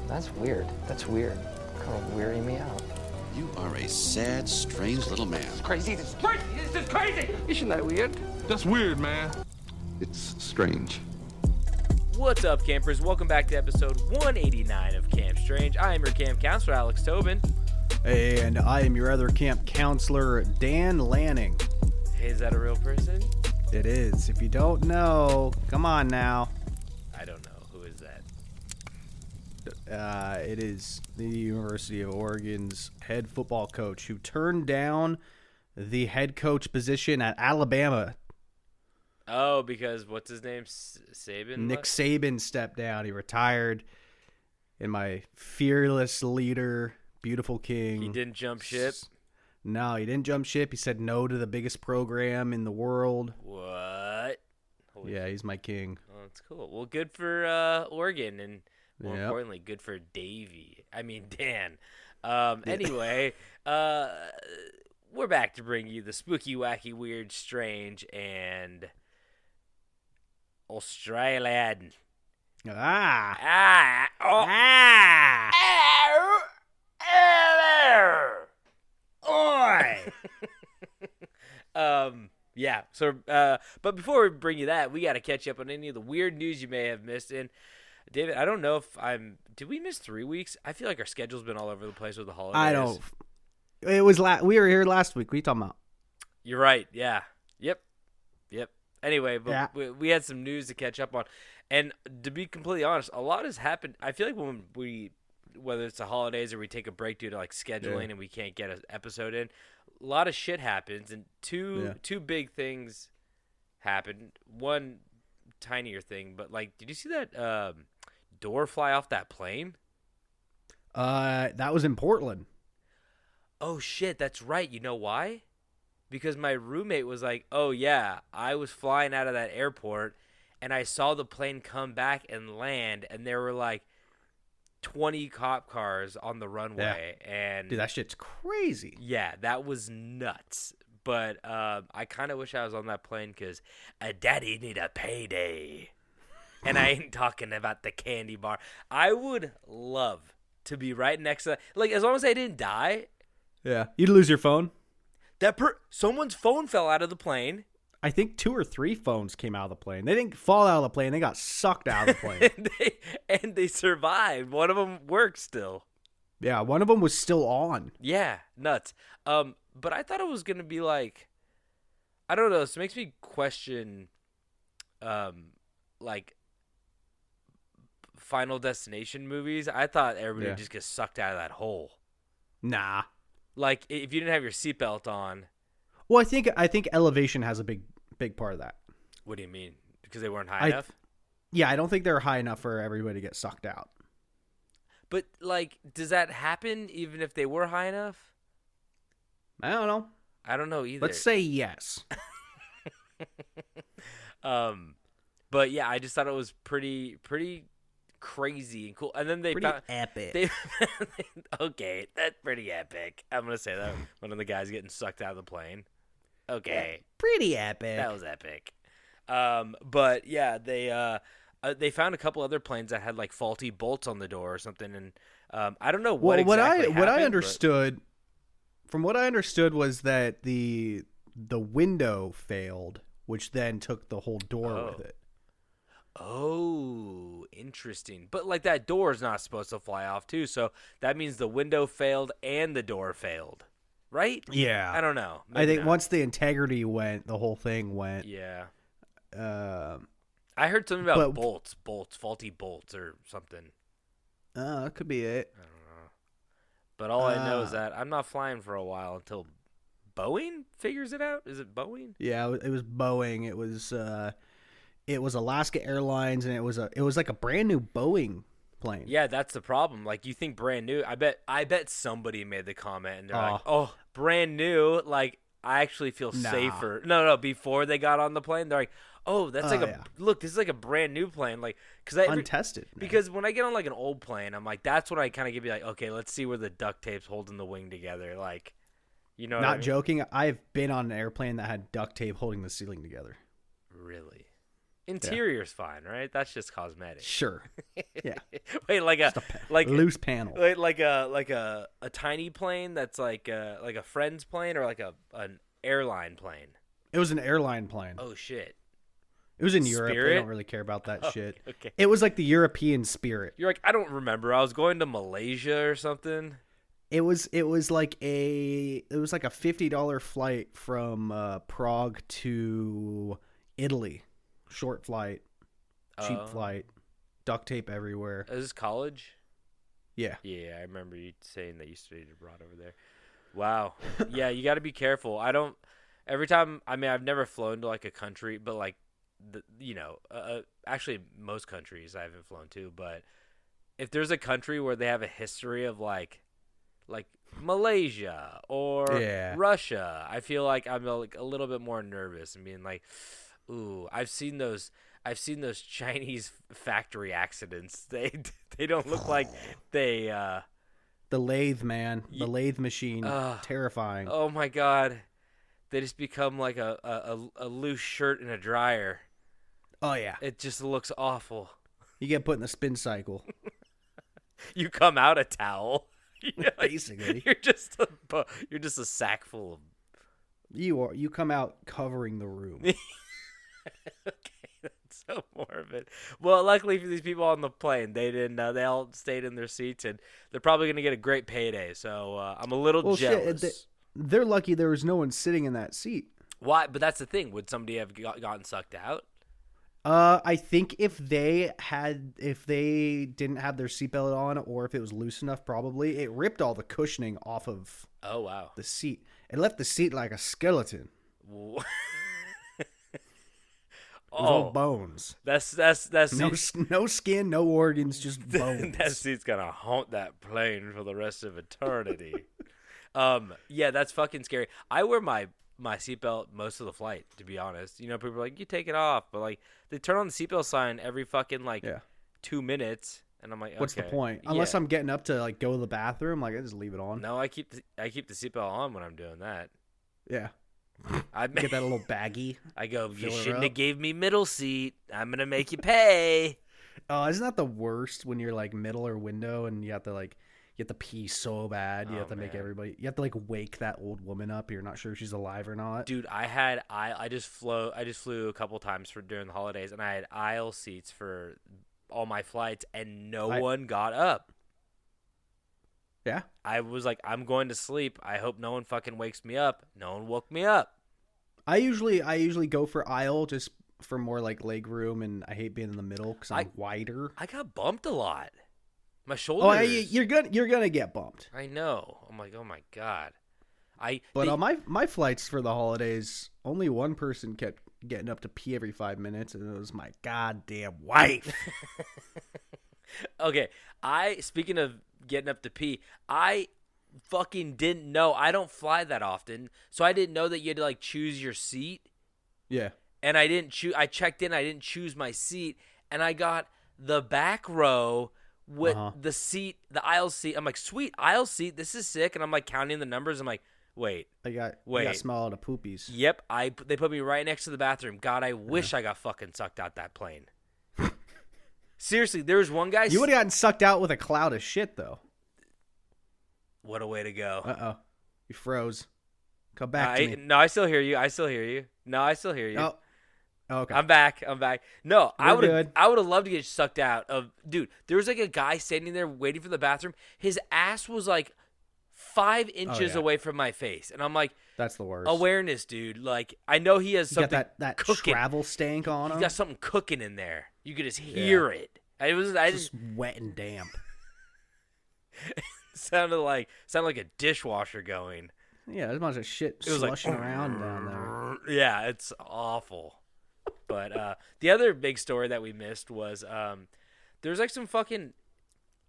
That's weird. That's weird. Kind of weirding me out. You are a sad, strange little man. It's crazy. This is crazy. This is crazy. Isn't that weird? That's weird, man. It's strange. What's up, campers? Welcome back to episode 189 of Camp Strange. I am your camp counselor, Alex Tobin. And I am your other camp counselor, Dan Lanning. Hey, is that a real person? It is. If you don't know, come on now. I don't know. Who is that? It is the University of Oregon's head football coach who turned down the head coach position at Alabama. Oh, because what's his name? Saban? Nick Saban stepped down. He retired. And my fearless leader, beautiful king. He didn't jump ship? No, he didn't jump ship. He said no to the biggest program in the world. What? Holy Yeah, shit. he's my king. Oh, that's cool. Well, good for Oregon, and more importantly, good for Dan. Anyway, we're back to bring you the spooky, wacky, weird, strange, and Australian. Yeah. So, but before we bring you that, we got to catch up on any of the weird news you may have missed. And David, I don't know if did we miss 3 weeks? I feel like our schedule's been all over the place with the holidays. I don't. It was we were here last week. What are you talking about? You're right. Yeah. Yep. Anyway, but yeah. we had some news to catch up on. And to be completely honest, a lot has happened. I feel like when whether it's the holidays or we take a break due to like scheduling and we can't get an episode in, a lot of shit happens, and two big things happened. One tinier thing, but like, did you see that door fly off that plane? That was in Portland. Oh shit, that's right. You know why? Because my roommate was like, "Oh yeah, I was flying out of that airport, and I saw the plane come back and land, and there were like 20 cop cars on the runway." Yeah. And dude, that shit's crazy. Yeah, that was nuts. But I kind of wish I was on that plane because a daddy need a payday. And I ain't talking about the candy bar. I would love to be right next to that. Like, as long as I didn't die. Yeah. You'd lose your phone. Someone's phone fell out of the plane. I think 2 or 3 phones came out of the plane. They didn't fall out of the plane. They got sucked out of the plane. and they survived. One of them works still. Yeah, one of them was still on. Yeah, nuts. But I thought it was going to be like, I don't know. This makes me question, like, Final Destination movies. I thought everybody would just get sucked out of that hole. Nah. Like, if you didn't have your seatbelt on. Well, I think elevation has a big part of that. What do you mean? Because they weren't high enough? Yeah, I don't think they're high enough for everybody to get sucked out. But, like, does that happen even if they were high enough? I don't know. I don't know either. Let's say yes. But yeah, I just thought it was pretty crazy and cool. And then they found epic. Okay, that's pretty epic. I'm gonna say that one of the guys getting sucked out of the plane. Okay, pretty epic. That was epic. But yeah, they found a couple other planes that had like faulty bolts on the door or something, and I don't know what exactly happened. What I understood, from what I understood, was that the window failed, which then took the whole door with it. Oh, interesting. But like that door is not supposed to fly off too, so that means the window failed and the door failed, right? Yeah. I don't know. Maybe I think once the integrity went, the whole thing went. Yeah. I heard something about bolts, faulty bolts or something. That could be it. I don't know. But all I know is that I'm not flying for a while until Boeing figures it out. Is it Boeing? Yeah, it was Boeing. It was Alaska Airlines, and it was like a brand new Boeing plane. Yeah, that's the problem. Like, you think brand new. I bet somebody made the comment, and they're like, "Oh, brand new." Like, I actually feel safer. No, before they got on the plane, they're like, "Oh, that's look, this is like a brand new plane." Like, untested. Man. Because when I get on like an old plane, I'm like, that's when I kind of give you like, okay, let's see where the duct tape's holding the wing together. Like, you know, not joking. I've been on an airplane that had duct tape holding the ceiling together. Really? Interior's fine, right? That's just cosmetic. Sure. Yeah. Wait, like a like loose panel. wait, like a tiny plane that's like a friend's plane or like an airline plane. It was an airline plane. Oh shit. It was in Europe. Spirit? They don't really care about that shit. Okay. It was like the European Spirit. You're like, I don't remember. I was going to Malaysia or something. It was like a $50 flight from Prague to Italy. Short flight, cheap flight, duct tape everywhere. Is this college? Yeah. Yeah, I remember you saying that you studied abroad over there. Wow. Yeah, you got to be careful. Every time, I mean, I've never flown to like a country, but like, actually most countries I haven't flown to, but if there's a country where they have a history of like Malaysia or Russia, I feel like I'm like a little bit more nervous and being like, ooh, I've seen those Chinese factory accidents. They don't look like they the lathe, man. The lathe machine. Terrifying. Oh my god. They just become like a loose shirt in a dryer. Oh yeah. It just looks awful. You get put in the spin cycle. You come out a towel. Basically. You're just a sack full of You come out covering the room. Okay, that's so morbid. Well, luckily for these people on the plane, they didn't. They all stayed in their seats, and they're probably going to get a great payday. So I'm a little jealous. Shit, they're lucky there was no one sitting in that seat. Why? But that's the thing. Would somebody have gotten sucked out? I think if they didn't have their seatbelt on, or if it was loose enough, probably it ripped all the cushioning off of. Oh wow! The seat. It left the seat like a skeleton. All bones. That's no skin, no organs, just bones. That seat's gonna haunt that plane for the rest of eternity. Yeah, that's fucking scary. I wear my seatbelt most of the flight, to be honest. You know, people are like, you take it off, but like they turn on the seatbelt sign every fucking 2 minutes, and I'm like, okay. What's the point? Unless I'm getting up to like go to the bathroom, like I just leave it on. No, I keep the seatbelt on when I'm doing that. Yeah. I get that little baggie. I go, you shouldn't have gave me middle seat. I'm gonna make you pay. Oh, isn't that the worst when you're like middle or window and you have to pee so bad. You have to make everybody. You have to like wake that old woman up. You're not sure if she's alive or not. Dude, I just flew a couple times during the holidays, and I had aisle seats for all my flights, and no one got up. Yeah. I was like, I'm going to sleep. I hope no one fucking wakes me up. No one woke me up. I usually go for aisle just for more like leg room, and I hate being in the middle because I'm wider. I got bumped a lot. My shoulders. Oh, you're gonna get bumped. I know. I'm like, oh my god. But on my flights for the holidays, only one person kept getting up to pee every 5 minutes, and it was my goddamn wife. Okay, speaking of getting up to pee, I fucking didn't know. I don't fly that often, so I didn't know that you had to like choose your seat. Yeah. And I didn't choose. I checked in. I didn't choose my seat, and I got the back row with the seat, the aisle seat. I'm like, sweet aisle seat. This is sick. And I'm like counting the numbers. I'm like, wait. You got smell out of poopies. Yep. They put me right next to the bathroom. God, I wish I got fucking sucked out that plane. Seriously, there was one guy. You would have gotten sucked out with a cloud of shit, though. What a way to go. Uh-oh. You froze. Come back to me. No, I still hear you. No, I still hear you. Oh. Okay. I'm back. No, I would have loved to get sucked out of. Dude, there was like a guy standing there waiting for the bathroom. His ass was like 5 inches away from my face, and I'm like, that's the worst. Awareness, dude. Like, I know he has something. Got that cooking. travel stank on him. He got something cooking in there. You could just hear it. I just wet and damp. sounded like a dishwasher going. Yeah, there's a bunch of shit slushing around down there. Yeah, it's awful. But the other big story that we missed was there's like some fucking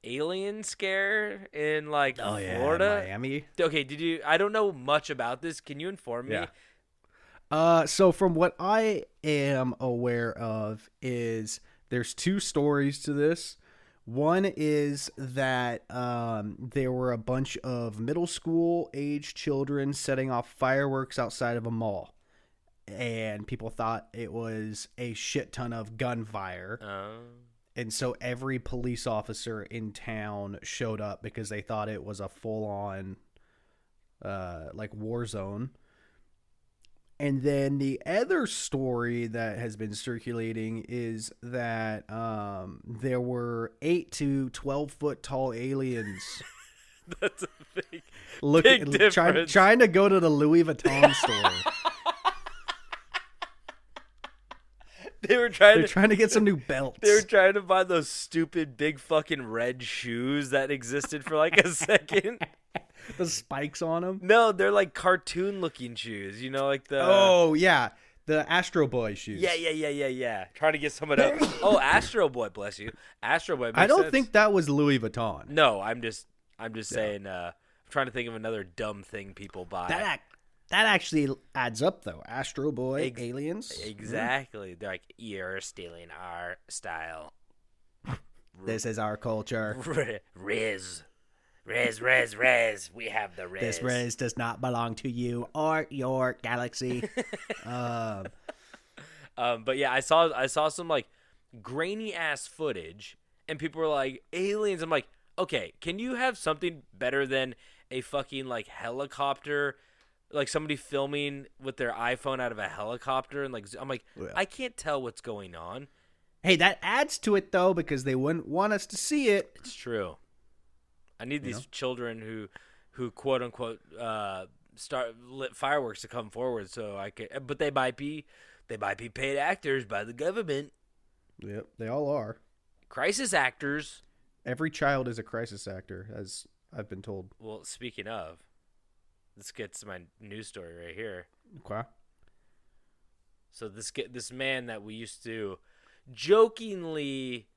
alien scare in like Florida, Miami. Okay, I don't know much about this. Can you inform me? So from what I am aware of is there's 2 stories to this. One is that there were a bunch of middle school age children setting off fireworks outside of a mall. and people thought it was a shit ton of gunfire. And so every police officer in town showed up because they thought it was a full-on like war zone. And then the other story that has been circulating is that there were 8 to 12 foot tall aliens. That's a big difference. Trying to go to the Louis Vuitton store. They're trying to get some new belts. They were trying to buy those stupid big fucking red shoes that existed for like a second. The spikes on them? No, they're like cartoon looking shoes. You know, like the... Oh, yeah. The Astro Boy shoes. Yeah. Trying to get some of those. Oh, Astro Boy, bless you. Astro Boy makes I don't sense. think that was Louis Vuitton. No, I'm just saying, I'm trying to think of another dumb thing people buy. That actually adds up, though. Astro Boy, aliens. Exactly. They're like, you're stealing our style. This is our culture. Riz. We have the Riz. This Riz does not belong to you or your galaxy. But yeah, I saw some like grainy ass footage, and people were like, aliens. I'm like, okay, can you have something better than a fucking like helicopter? Like somebody filming with their iPhone out of a helicopter, and like I'm like, Yeah. I can't tell what's going on. Hey, that adds to it though, because they wouldn't want us to see it. It's true. I need these children who quote unquote start lit fireworks to come forward, so I could. But they might be paid actors by the government. Yep, they all are. Crisis actors. Every child is a crisis actor, as I've been told. Well, speaking of, this gets my news story right here. Okay. So this man that we used to jokingly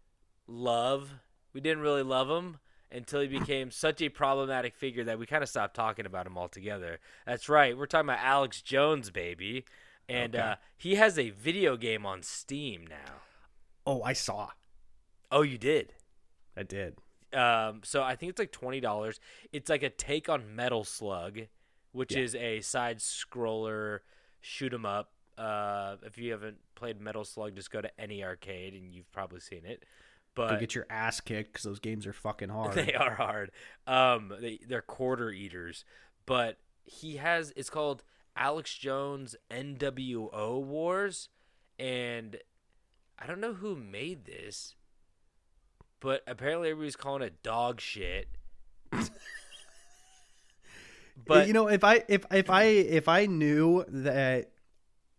love, we didn't really love him until he became such a problematic figure that we kind of stopped talking about him altogether. That's right. We're talking about Alex Jones, baby. And he has a video game on Steam now. Oh, I saw. Oh, you did? I did. So I think it's like $20. It's like a take on Metal Slug, which is a side-scroller shoot 'em up. If you haven't played Metal Slug, just go to any arcade, and you've probably seen it. But Go get your ass kicked because those games are fucking hard. They are hard. They're quarter eaters. But it's called Alex Jones NWO Wars, and I don't know who made this, but apparently everybody's calling it dog shit. But you know, if I knew that,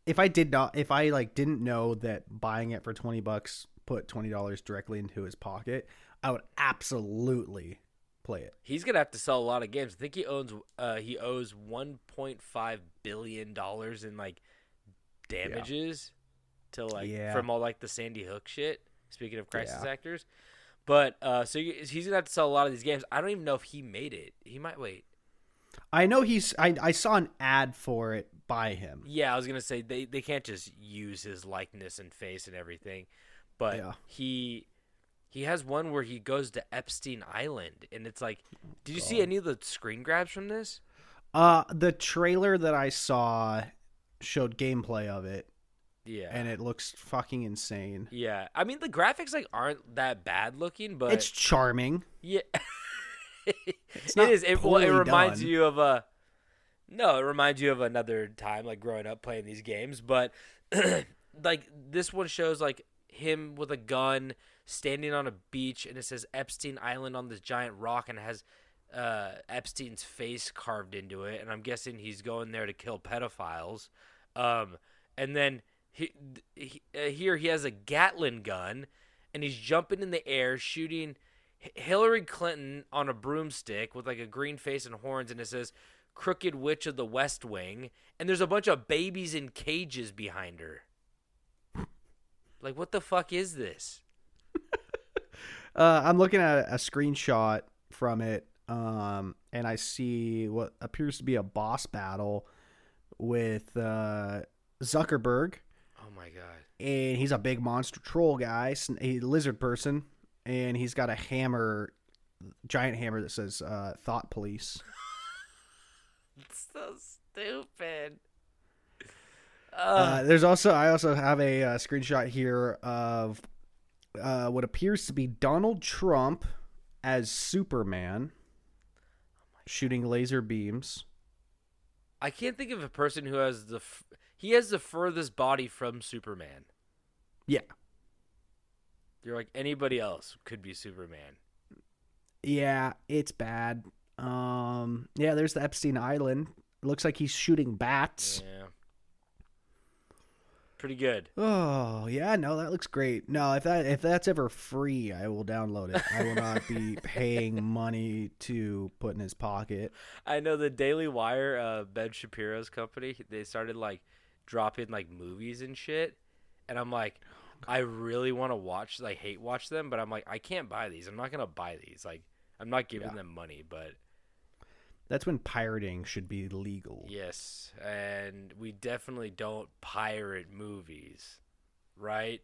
if I didn't know that buying it for $20 put $20 directly into his pocket, I would absolutely play it. he's gonna have to sell a lot of games. I think he owes $1.5 billion in like damages to like from all like the Sandy Hook shit. Speaking of crisis actors, but so he's gonna have to sell a lot of these games. I don't even know if he made it. He might wait. I know I saw an ad for it by him. Yeah, I was gonna say they can't just use his likeness and face and everything, but he has one where he goes to Epstein Island, and it's like, did you see any of the screen grabs from this? The trailer that I saw showed gameplay of it. Yeah, and it looks fucking insane. Yeah, I mean the graphics like aren't that bad looking, but it's charming. Yeah, it is. It reminds done. you of a. No, it reminds you of another time, like growing up playing these games. But like this one shows like him with a gun standing on a beach, and it says Epstein Island on this giant rock, and it has Epstein's face carved into it. And I'm guessing he's going there to kill pedophiles. And then here he has a Gatling gun, and he's jumping in the air shooting Hillary Clinton on a broomstick with like a green face and horns, and it says Crooked Witch of the West Wing, and there's a bunch of babies in cages behind her. Like, what the fuck is this? I'm looking at a screenshot from it, and I see what appears to be a boss battle with Zuckerberg. Oh my god! And he's a big monster troll guy, a lizard person, and he's got a hammer, giant hammer that says "Thought Police." It's so stupid. I also have a screenshot here of what appears to be Donald Trump as Superman shooting laser beams. I can't think of a person who has he has the furthest body from Superman. Yeah. You're like anybody else could be Superman. Yeah, it's bad. Yeah, there's the Epstein Island. It looks like he's shooting bats. Yeah. Pretty good. Oh, yeah, no, that looks great. No, if that's ever free, I will download it. I will not be paying money to put in his pocket. I know the Daily Wire, Ben Shapiro's company, they started like dropping like movies and shit. And I'm like, I really want to hate watch them, but I'm like, I can't buy these. I'm not going to buy these. Like, I'm not giving them money, but. That's when pirating should be legal. Yes, and we definitely don't pirate movies, right?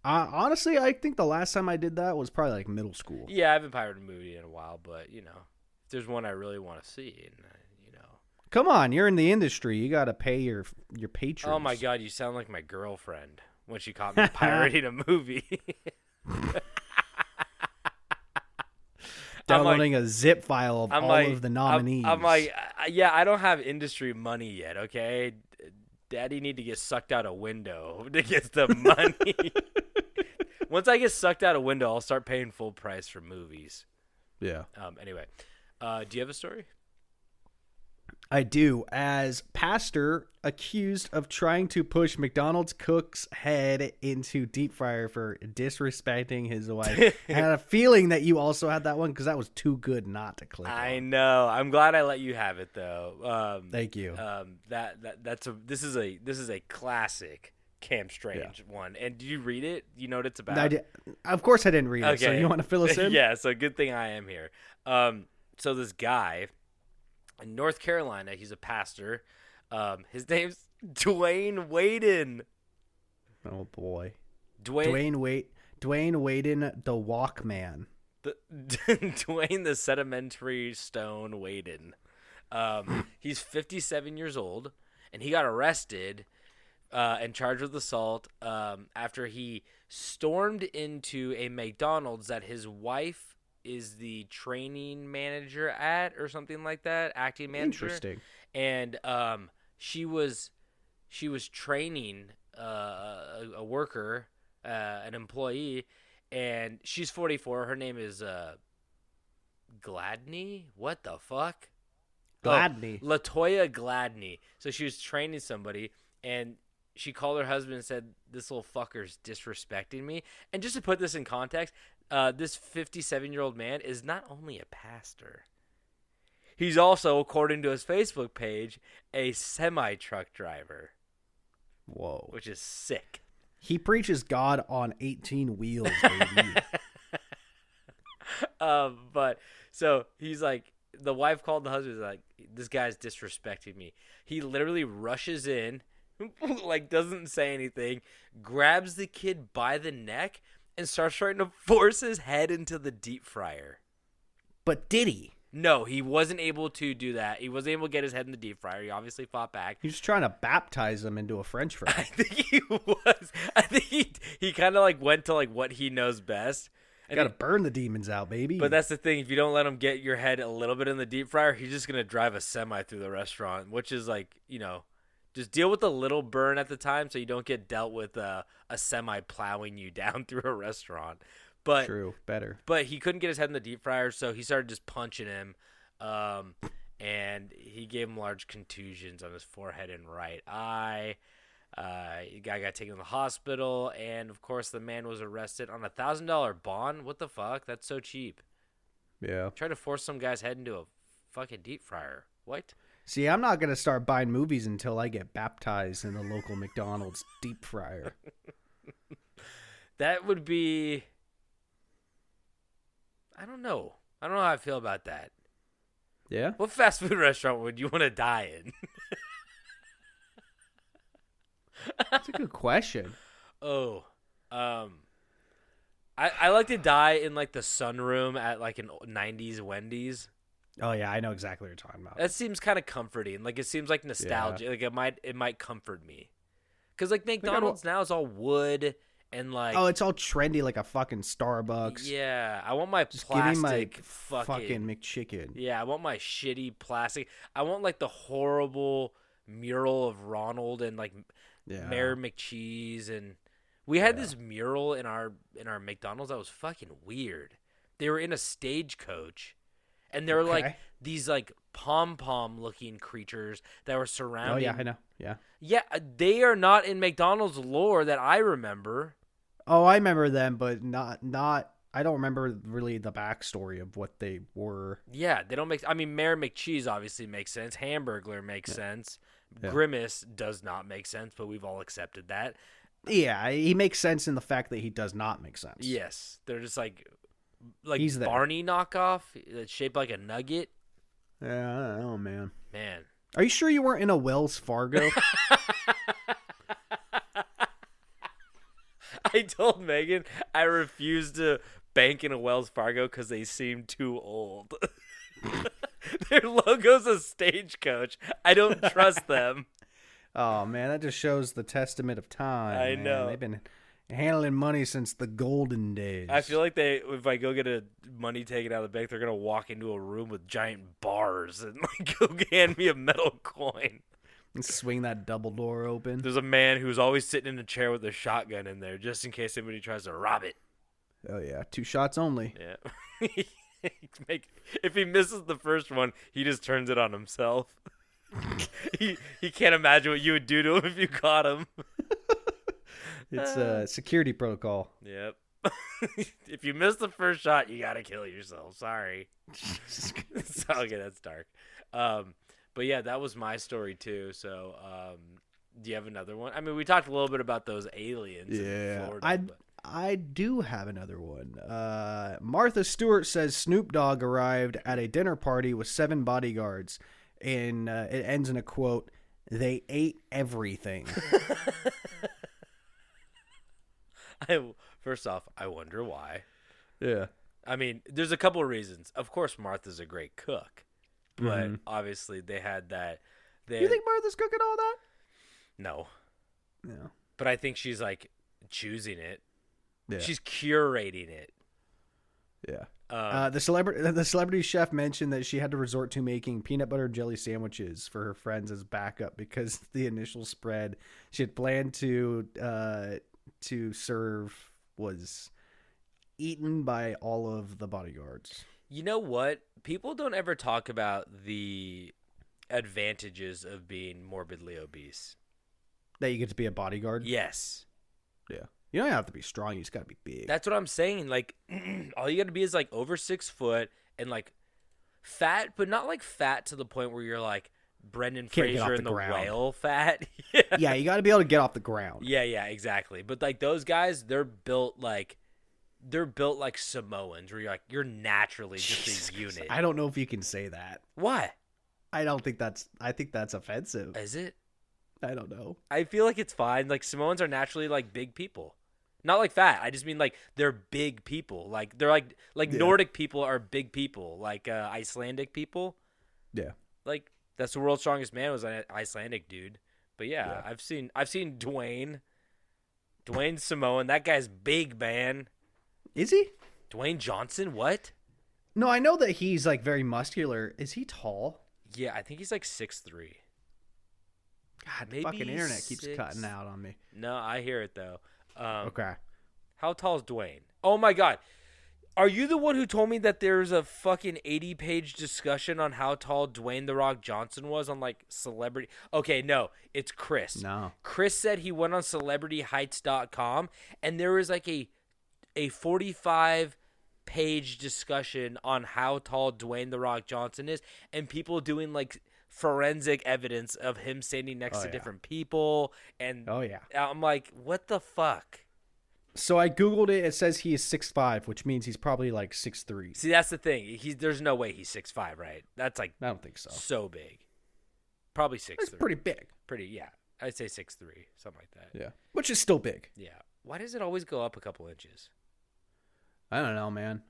Honestly, I think the last time I did that was probably like middle school. Yeah, I haven't pirated a movie in a while, but, if there's one I really want to see, and, Come on, you're in the industry. You got to pay your patrons. Oh, my God, you sound like my girlfriend when she caught me pirating a movie. Downloading a zip file of of the nominees. I'm like, yeah, I don't have industry money yet, okay? Daddy need to get sucked out a window to get the money. Once I get sucked out a window, I'll start paying full price for movies. Yeah. Anyway, do you have a story? I do. As pastor accused of trying to push McDonald's cook's head into deep fryer for disrespecting his wife. I had a feeling that you also had that one because that was too good not to click I on. know. I'm glad I let you have it though. Thank you. This is a classic Camp Strange one. And did you read it? You know what it's about? I did. Of course I didn't read it. So you want to fill us in? Yeah, so good thing I am here. So this guy in North Carolina, he's a pastor. His name's Dwayne Waden. Oh boy. Dwayne Waden, the Walkman. Dwayne the Sedimentary Stone Waden. He's 57 years old, and he got arrested and charged with assault after he stormed into a McDonald's that his wife is the training manager at or something like that, acting manager. Interesting. And she was training a worker, an employee, and she's 44. Her name is Gladney. What the fuck? Gladney. Oh, Latoya Gladney. So she was training somebody, and she called her husband and said, "This little fucker's disrespecting me." And just to put this in context, this 57-year-old man is not only a pastor. He's also, according to his Facebook page, a semi-truck driver. Whoa. Which is sick. He preaches God on 18 wheels, baby. But so he's like, the wife called the husband, like, this guy's disrespecting me. He literally rushes in, like doesn't say anything, grabs the kid by the neck, and starts trying to force his head into the deep fryer. But did he? No, he wasn't able to do that. He wasn't able to get his head in the deep fryer. He obviously fought back. He was trying to baptize him into a French fry. I think he was. I think he kind of like went to like what he knows best. Got to burn the demons out, baby. But that's the thing. If you don't let him get your head a little bit in the deep fryer, he's just going to drive a semi through the restaurant, which is like, just deal with a little burn at the time so you don't get dealt with a semi plowing you down through a restaurant. But true, better. But he couldn't get his head in the deep fryer, so he started just punching him, and he gave him large contusions on his forehead and right eye. The guy got taken to the hospital, and of course the man was arrested on a $1,000 bond. What the fuck? That's so cheap. Yeah. Try to force some guy's head into a fucking deep fryer. What? See, I'm not going to start buying movies until I get baptized in the local McDonald's deep fryer. That would be... I don't know how I feel about that. Yeah? What fast food restaurant would you want to die in? That's a good question. Oh. I like to die in like the sunroom at like an 90s Wendy's. Oh yeah, I know exactly what you're talking about. That seems kind of comforting. Like it seems like nostalgia. Like it might comfort me. Cuz like McDonald's now is all wood and like Oh, it's all trendy like a fucking Starbucks. yeah, I want my Just give me my plastic fucking McChicken. yeah, I want my shitty plastic. I want like the horrible mural of Ronald and like Mayor McCheese, and we had this mural in our McDonald's that was fucking weird. They were in a stagecoach, and there were like these like pom pom looking creatures that were surrounding. Oh yeah, I know. Yeah. Yeah, they are not in McDonald's lore that I remember. Oh, I remember them, but not. I don't remember really the backstory of what they were. Yeah, they don't make. I mean, Mayor McCheese obviously makes sense. Hamburglar makes sense. Yeah. Grimace does not make sense, but we've all accepted that. Yeah, he makes sense in the fact that he does not make sense. Yes, they're just like He's Barney knockoff that's shaped like a nugget. Yeah, I don't know, man. Man, are you sure you weren't in a Wells Fargo? I told Megan I refuse to bank in a Wells Fargo because they seem too old. Their logo's a stagecoach. I don't trust them. Oh, man, that just shows the testament of time. I know. They've been handling money since the golden days. I feel like if I go get money taken out of the bank, they're going to walk into a room with giant bars and like go hand me a metal coin. And swing that double door open. There's a man who's always sitting in a chair with a shotgun in there just in case anybody tries to rob it. Oh, yeah. 2 shots only. Yeah. If he misses the first one, he just turns it on himself. he can't imagine what you would do to him if you caught him. It's a security protocol. Yep. If you miss the first shot, you gotta kill yourself. Sorry. Okay, that's dark. But yeah, that was my story too. So, do you have another one? I mean, we talked a little bit about those aliens. Yeah, in Florida, I do have another one. Martha Stewart says Snoop Dogg arrived at a dinner party with 7 bodyguards, and it ends in a quote, "They ate everything." First off, I wonder why. Yeah. I mean, there's a couple of reasons. Of course, Martha's a great cook, but obviously they had that. You think Martha's cooking all that? No. No. But I think she's like choosing it. Yeah. She's curating it. Yeah. The celebrity chef mentioned that she had to resort to making peanut butter and jelly sandwiches for her friends as backup because the initial spread she had planned to serve was eaten by all of the bodyguards. You know what? People don't ever talk about the advantages of being morbidly obese. That you get to be a bodyguard? Yes. Yeah. You don't have to be strong. You just got to be big. That's what I'm saying. Like, all you got to be is like over 6 foot and like fat, but not like fat to the point where you're like Brendan Fraser in the whale fat. Yeah, you got to be able to get off the ground. Yeah, exactly. But like those guys, they're built like Samoans, where you're naturally just a unit. I don't know if you can say that. Why? I think that's offensive. Is it? I don't know. I feel like it's fine. Like Samoans are naturally like big people. Not like fat. I just mean like they're big people. Like they're like Nordic people are big people. Like Icelandic people. Yeah. Like that's the world's strongest man was an Icelandic dude. But yeah. I've seen Dwayne. Dwayne's Samoan. That guy's big, man. Is he? Dwayne Johnson? What? No, I know that he's like very muscular. Is he tall? Yeah, I think he's like 6'3". God, the fucking internet keeps cutting out on me. No, I hear it though. Okay. How tall is Dwayne? Oh my God. Are you the one who told me that there's a fucking 80-page discussion on how tall Dwayne "The Rock" Johnson was on like celebrity? Okay, no, it's Chris. No. Chris said he went on celebrityheights.com and there was like a 45-page discussion on how tall Dwayne "The Rock" Johnson is, and people doing like forensic evidence of him standing next to different people. And I'm like, what the fuck? So I Googled it. It says he is 6'5", which means he's probably like 6'3". See, that's the thing. There's no way he's 6'5", right? That's like, I don't think so. So big. Probably 6'3". That's pretty big. Yeah. I'd say 6'3", something like that. Yeah. Which is still big. Yeah. Why does it always go up a couple inches? I don't know, man.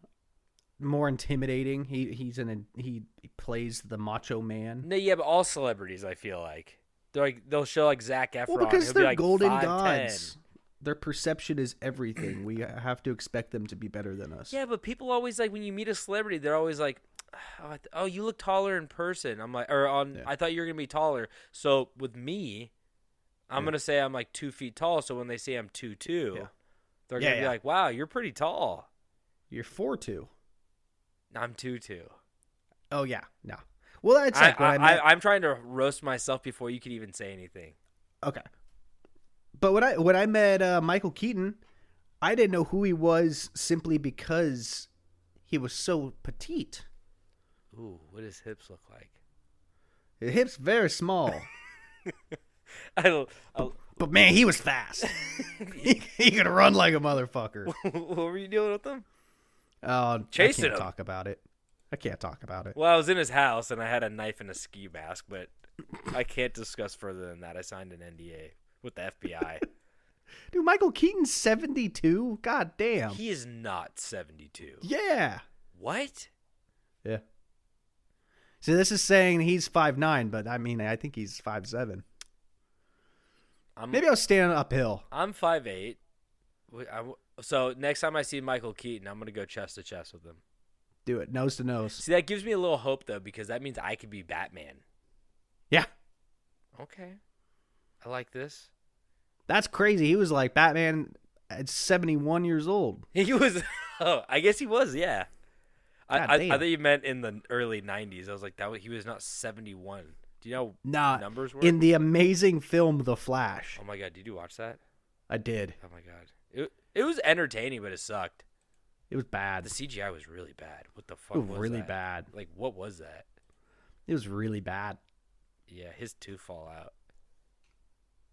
more intimidating. He plays the macho man. No, yeah, but all celebrities, I feel like they'll show like Zac Efron. Well, because He'll they're be like golden 5'10". gods. Their perception is everything. We have to expect them to be better than us. Yeah, but people always like when you meet a celebrity, they're always like, "Oh, you look taller in person." I'm like, I thought you were gonna be taller. So with me, I'm gonna say I'm like 2 feet tall. So when they say I'm 2'2", they're gonna be like, "Wow, you're pretty tall." You're 4'2". I'm 2'2". Oh yeah, no. Well, that's like what I meant. I'm trying to roast myself before you could even say anything. Okay. But when I met Michael Keaton, I didn't know who he was simply because he was so petite. Ooh, what does hips look like? His hips very small. But But man, he was fast. he could run like a motherfucker. what were you doing with him? I Chasing can't him. talk about it. I can't talk about it. Well, I was in his house and I had a knife and a ski mask, but I can't discuss further than that. I signed an NDA with the FBI. Dude, Michael Keaton's 72? God damn. He is not 72. Yeah. What? Yeah. See, this is saying he's 5'9", but I mean, I think he's 5'7". Maybe I was standing uphill. I'm 5'8". So next time I see Michael Keaton, I'm going to go chest to chest with him. Do it. Nose to nose. See, that gives me a little hope, though, because that means I could be Batman. Yeah. Okay. I like this. That's crazy. He was like Batman at 71 years old. He was. Oh, I guess he was. Yeah. I damn. thought you meant in the early 90s. I was like, he was not 71. Do you know Nah, numbers were? in the amazing film The Flash. Oh my god, did you watch that? I did. Oh my god. It was entertaining, but it sucked. It was bad. The CGI was really bad. What the fuck It was was really that? bad. Like, what was that? It was really bad. Yeah, his tooth fall out.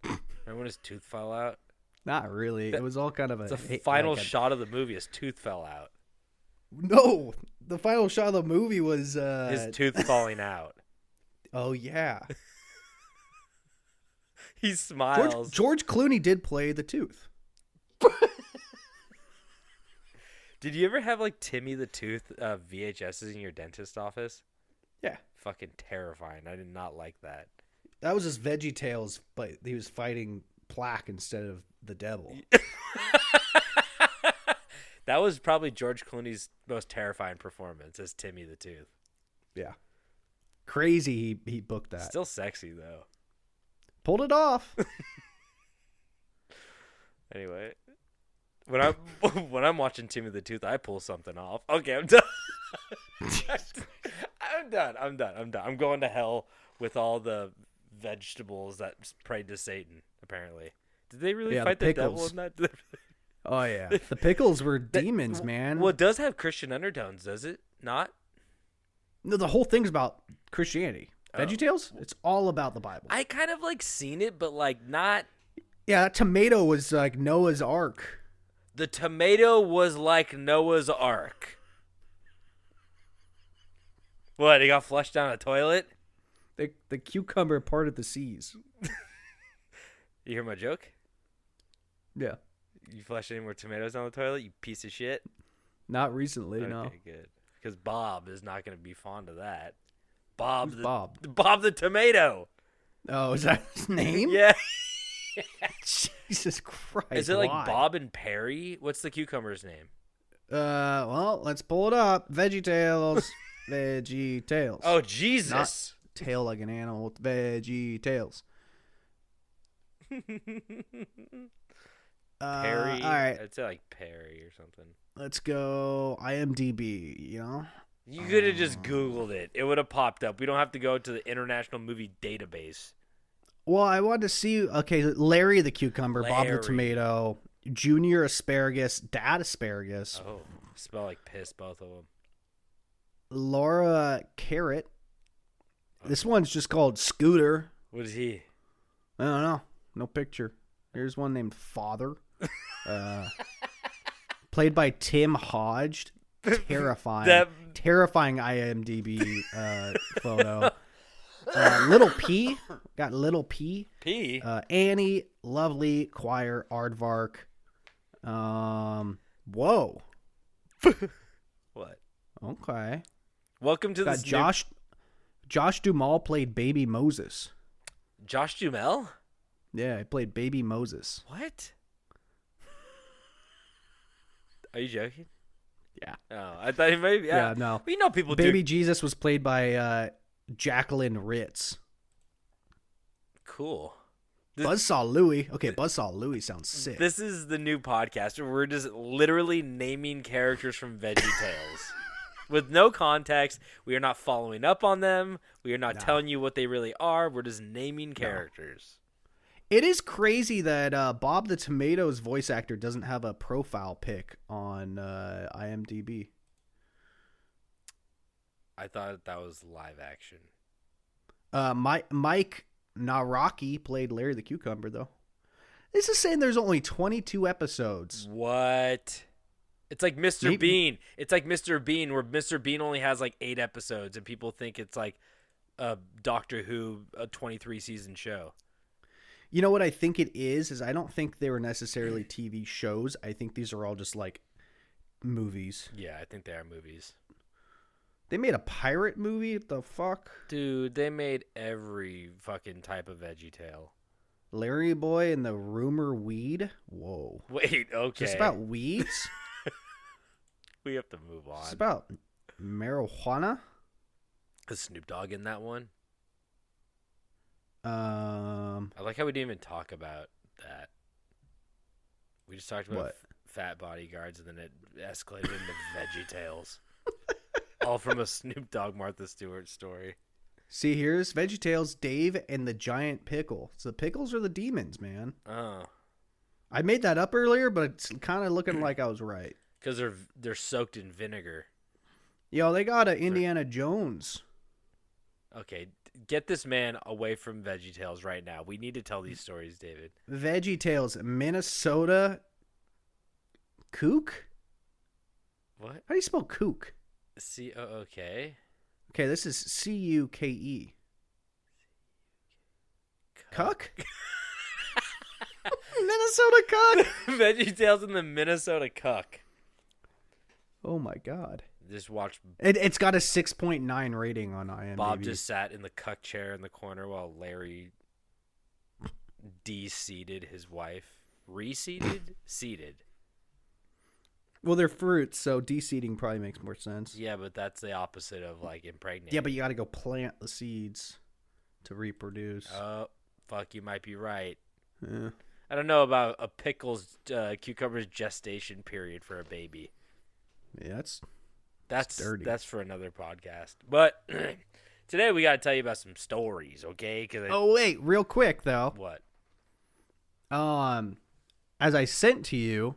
Remember when his tooth fell out? Not really. It was all kind of a... The final shot of the movie, his tooth fell out. No! The final shot of the movie was... His tooth falling out. Oh, yeah. He smiles. George Clooney did play the tooth. Did you ever have, like, Timmy the Tooth VHSs in your dentist office? Yeah. Fucking terrifying. I did not like that. That was his Veggie Tales, but he was fighting plaque instead of the devil. That was probably George Clooney's most terrifying performance as Timmy the Tooth. Yeah. Crazy he booked that. Still sexy, though. Pulled it off. Anyway, when I'm watching Timmy the Tooth, I pull something off. Okay, I'm done. I'm done. I'm going to hell with all the vegetables that prayed to Satan, apparently. Did they really fight the devil in that? Oh, yeah. The pickles were demons, man. Well, it does have Christian undertones, does it not? No, the whole thing's about Christianity. VeggieTales? It's all about the Bible. I kind of like seen it, but like not. Yeah, that tomato was like Noah's Ark. The tomato was like Noah's Ark. What? It got flushed down a toilet? The cucumber parted the seas. You hear my joke? Yeah. You flushed any more tomatoes down the toilet, you piece of shit? Not recently, no. Okay, good. Because Bob is not going to be fond of that. Bob the tomato. Oh, is that his name? Yeah. Jesus Christ. Is it like why? Bob and Perry? What's the cucumber's name? Well, let's pull it up. VeggieTales. VeggieTales. Oh, Jesus. Not tail like an animal with VeggieTales. Perry. All right. I'd say like Perry or something. Let's go IMDb, you know? You could have just Googled it. It would have popped up. We don't have to go to the International Movie Database. Well, I wanted to see, okay, Larry the cucumber, Bob the tomato, Junior asparagus, Dad asparagus. Oh, smell like piss, both of them. Laura carrot. This one's just called Scooter. What is he? I don't know. No picture. Here's one named Father. Played by Tim Hodge. Terrifying. Terrifying IMDb photo. Little P. Got Little P. P? Annie, Lovely, Choir, Aardvark. Whoa. What? Okay. Welcome to Got this Josh Duhamel played Baby Moses. Josh Duhamel? Yeah, he played Baby Moses. What? Are you joking? Yeah. Oh, I thought he maybe. Yeah, no. You know people Baby do. Jesus was played by Jacqueline Ritz. Cool. Buzzsaw Louie. Okay, Buzzsaw Louie sounds sick. This is the new podcast where we're just literally naming characters from VeggieTales. With no context. We are not following up on them. We are not telling you what they really are. We're just naming characters. It is crazy that Bob the Tomatoes voice actor doesn't have a profile pic on IMDb. I thought that was live action. Mike Naraki played Larry the Cucumber, though. This is saying there's only 22 episodes. What? It's like Mr. Bean. It's like Mr. Bean, where Mr. Bean only has like 8 episodes, and people think it's like a Doctor Who, a 23-season show. You know what I think it is I don't think they were necessarily TV shows. I think these are all just like movies. Yeah, I think they are movies. They made a pirate movie? What the fuck? Dude, they made every fucking type of VeggieTale. Larry Boy and the Rumor Weed? Whoa. Wait, okay. Just about weeds? We have to move on. It's about marijuana? Is Snoop Dogg in that one? I I like how we didn't even talk about that. We just talked about What? fat bodyguards, and then it escalated into VeggieTales. All from a Snoop Dogg, Martha Stewart story. See, here's VeggieTales, Dave, and the Giant Pickle. So the pickles are the demons, man. Oh. I made that up earlier, but it's kind of looking like I was right. Because they're soaked in vinegar. Yo, they got a Indiana Jones. Okay, get this man away from VeggieTales right now. We need to tell these stories, David. VeggieTales, Minnesota Kook? What? How do you spell kook? Okay. Okay, this is C-U-K-E. Cuck? Minnesota Cuck? VeggieTales and the Minnesota Cuck. Oh my god. Just watch. It's got a 6.9 rating on IMDb. Bob just sat in the cuck chair in the corner while Larry de-seated his wife. Reseated? Seated. Well, they're fruits, so de-seeding probably makes more sense. Yeah, but that's the opposite of like impregnating. Yeah, but you got to go plant the seeds to reproduce. Oh, fuck, you might be right. Yeah. I don't know about a pickle's cucumber's gestation period for a baby. Yeah, That's dirty. That's for another podcast. But today we got to tell you about some stories, okay? Oh wait, real quick though. What? As I sent to you,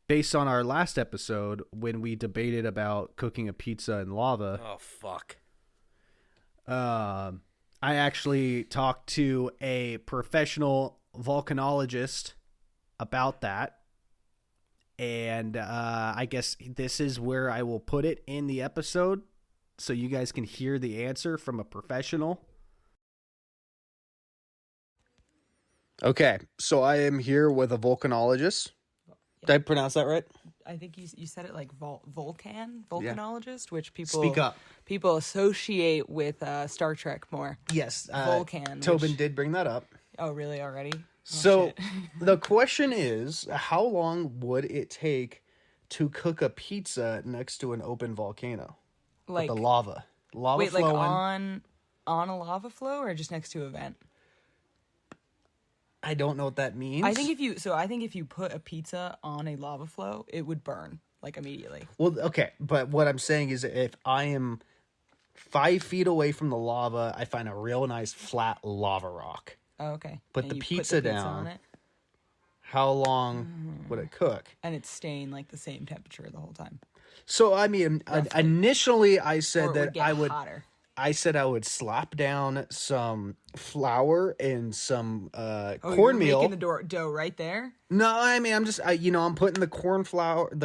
based on our last episode when we debated about cooking a pizza in lava. Oh fuck. I actually talked to a professional volcanologist about that. And I guess this is where I will put it in the episode so you guys can hear the answer from a professional. Okay, so I am here with a volcanologist. Did I pronounce that right? I think you said it like volcanologist, which people Speak up. People associate with Star Trek more. Yes, Vulcan. Tobin did bring that up. Oh, really? Already? So shit. the question is, how long would it take to cook a pizza next to an open volcano? Like with the lava wait, flowing. like on a lava flow or just next to a vent? I don't know what that means. I think if you put a pizza on a lava flow, it would burn like immediately. Well, okay, but what I'm saying is if I am 5 feet away from the lava, I find a real nice flat lava rock. Oh, okay. Put And the you pizza down. on it, How long would it cook? and it's staying like the same temperature the whole time. So I mean, initially I said Or it that would get I would. hotter. I said I would slap down some flour and some Oh, cornmeal. you're making the dough right there? No, I mean I'm just I'm putting the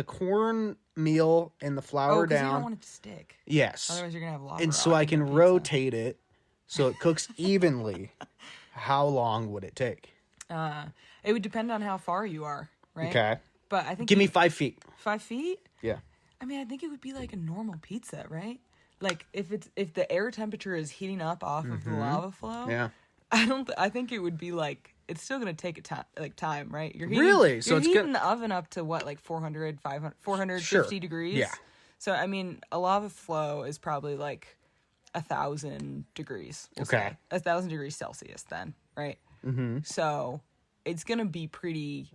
cornmeal and the flour Oh, because down. you don't want it to stick. Yes, Otherwise, you're gonna have lava. and so rock I in can your pizza. rotate it so it cooks evenly. How long would it take? It would depend on how far you are, right? Okay, But I think give me 5 feet. 5 feet. Yeah. I mean, I think it would be like a normal pizza, right? Like if the air temperature is heating up off of the lava flow. Yeah. I think it would be like it's still gonna take time, right? You're heating, Really? So you're it's heating the oven up to what, like 400, 500, 450 Sure. degrees. Yeah. So I mean, a lava flow is probably like 1,000 degrees. Okay. 1,000 degrees Celsius, then, right? Mm-hmm. So it's gonna be pretty.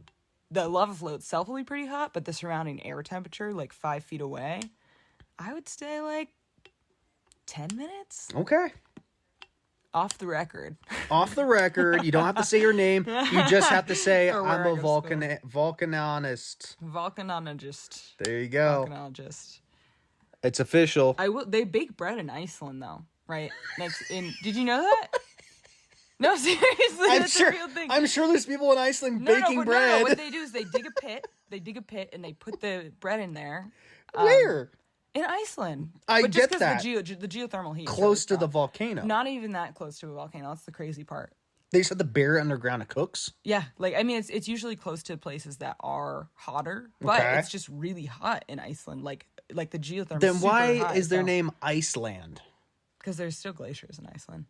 The lava flow itself will be pretty hot, but the surrounding air temperature, like 5 feet away, I would say like 10 minutes Okay. off the record. Off the record. You don't have to say your name. You just have to say, Or where I'm I a go to school. volcanologist. Volcanologist. There you go. Volcanologist. It's official. I will. They bake bread in Iceland, though, right? Did you know that? No, seriously, that's a real thing. I'm sure there's people in Iceland No, baking but bread. No, what they do is they dig a pit. They dig a pit and they put the bread in there. Where? In Iceland. I but just get 'cause that. The geothermal heat. is Close to really the strong. volcano. Not even that close to a volcano. That's the crazy part. They just have to bury it underground. It cooks. Yeah, like I mean, it's usually close to places that are hotter, but Okay. it's just really hot in Iceland. Like the geothermal. Then why is their name Iceland? Because there's still glaciers in Iceland.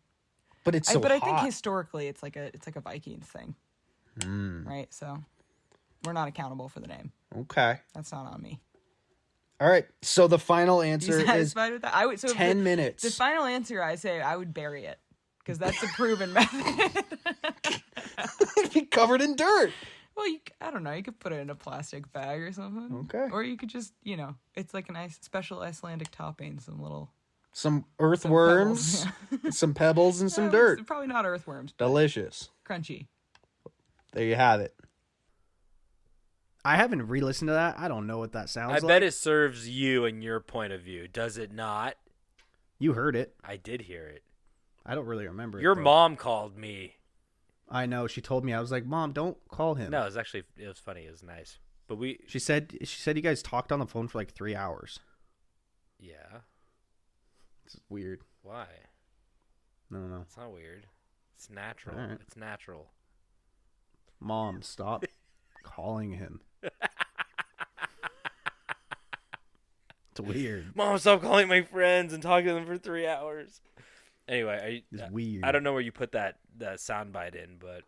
But it's so But hot. I think historically, it's like a Vikings thing, right? So we're not accountable for the name. Okay. That's not on me. All right. So the final You answer is satisfied with that? I would. So 10 minutes. The final answer, I say, I would bury it because that's a proven method. It'd be covered in dirt. Well, I don't know. You could put it in a plastic bag or something. Okay. Or you could just, it's like a nice special Icelandic topping, Some earthworms, some pebbles, and some dirt. It's probably not earthworms, but Delicious. crunchy. There you have it. I haven't re-listened to that. I don't know what that sounds I like. bet it serves you and your point of view. Does it not? You heard it. I did hear it. I don't really remember it. Your though. mom called me. I know. She told me. I was like, Mom, don't call him. No, it was funny. It was nice. But She said you guys talked on the phone for like 3 hours. yeah. It's weird. Why? No. It's not weird. It's natural. All right. It's natural. Mom, stop calling him. It's weird. Mom, stop calling my friends and talking to them for 3 hours. Anyway, It's weird. I don't know where you put that soundbite in, but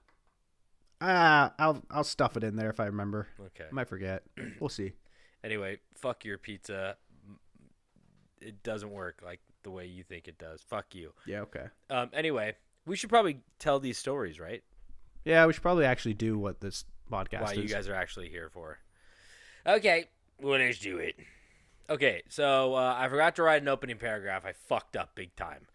I'll stuff it in there if I remember. okay. I might forget. We'll see. Anyway, fuck your pizza. It doesn't work like the way you think it does. Fuck you. Yeah, okay. Anyway, we should probably tell these stories, right? Yeah, we should probably actually do what this podcast Why is. you guys are actually here for. Okay, well, let's do it. Okay, so I forgot to write an opening paragraph. I fucked up big time.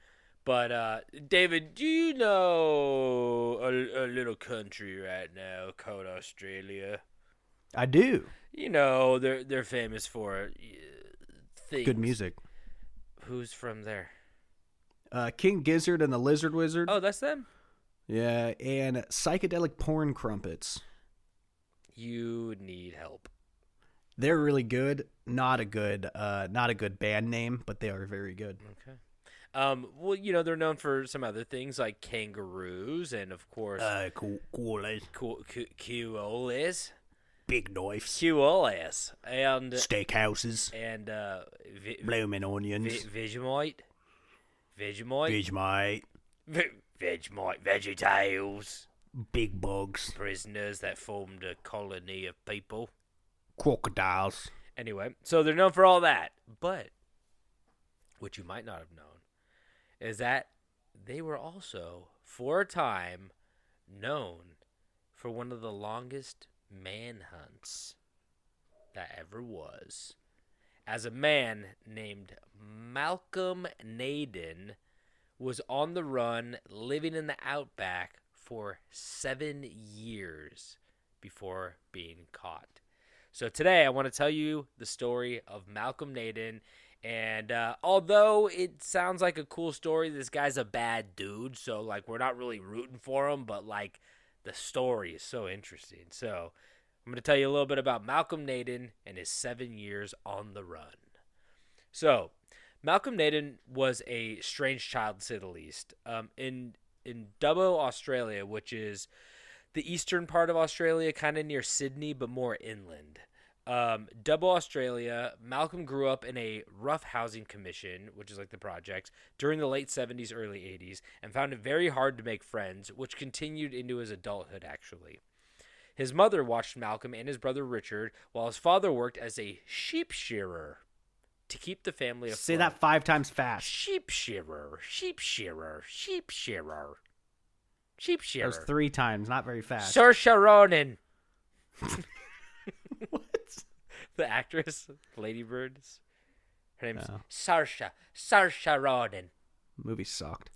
But, David, do you know a little country right now called Australia? I do. You know, they're famous for things. Good music. Who's from there? King Gizzard and the Lizard Wizard. Oh, that's them? Yeah, and psychedelic porn crumpets. You need help. They're really good. Not a good band name, but they are very good. Okay. Well, they're known for some other things like kangaroos and, of course, koalas. Big knives. Koalas. And Steakhouses. and Blooming onions. Vegemite. Vegemite. Vegemite. VeggieTales. Big bugs. Prisoners that formed a colony of people. Crocodiles. Anyway, so they're known for all that. But what you might not have known is that they were also, for a time, known for one of the longest manhunts that ever was. As a man named Malcolm Naden was on the run, living in the Outback for 7 years before being caught. So today I want to tell you the story of Malcolm Naden. And although it sounds like a cool story, this guy's a bad dude. So, we're not really rooting for him. But, the story is so interesting. So, I'm going to tell you a little bit about Malcolm Naden and his 7 years on the run. So, Malcolm Naden was a strange child, to say the least. In Dubbo, Australia, which is the eastern part of Australia, kind of near Sydney, but more inland. Dubbo, Australia, Malcolm grew up in a rough housing commission, which is like the projects, during the late 70s, early 80s, and found it very hard to make friends, which continued into his adulthood, actually. His mother watched Malcolm and his brother Richard, while his father worked as a sheep shearer to keep the family afloat. Say that 5 times fast. Sheep shearer, sheep shearer, sheep shearer, sheep shearer. That was 3 times, not very fast. Saoirse Ronan. What? The actress, Lady Bird. Her name's No. Saoirse Ronan. Movie sucked.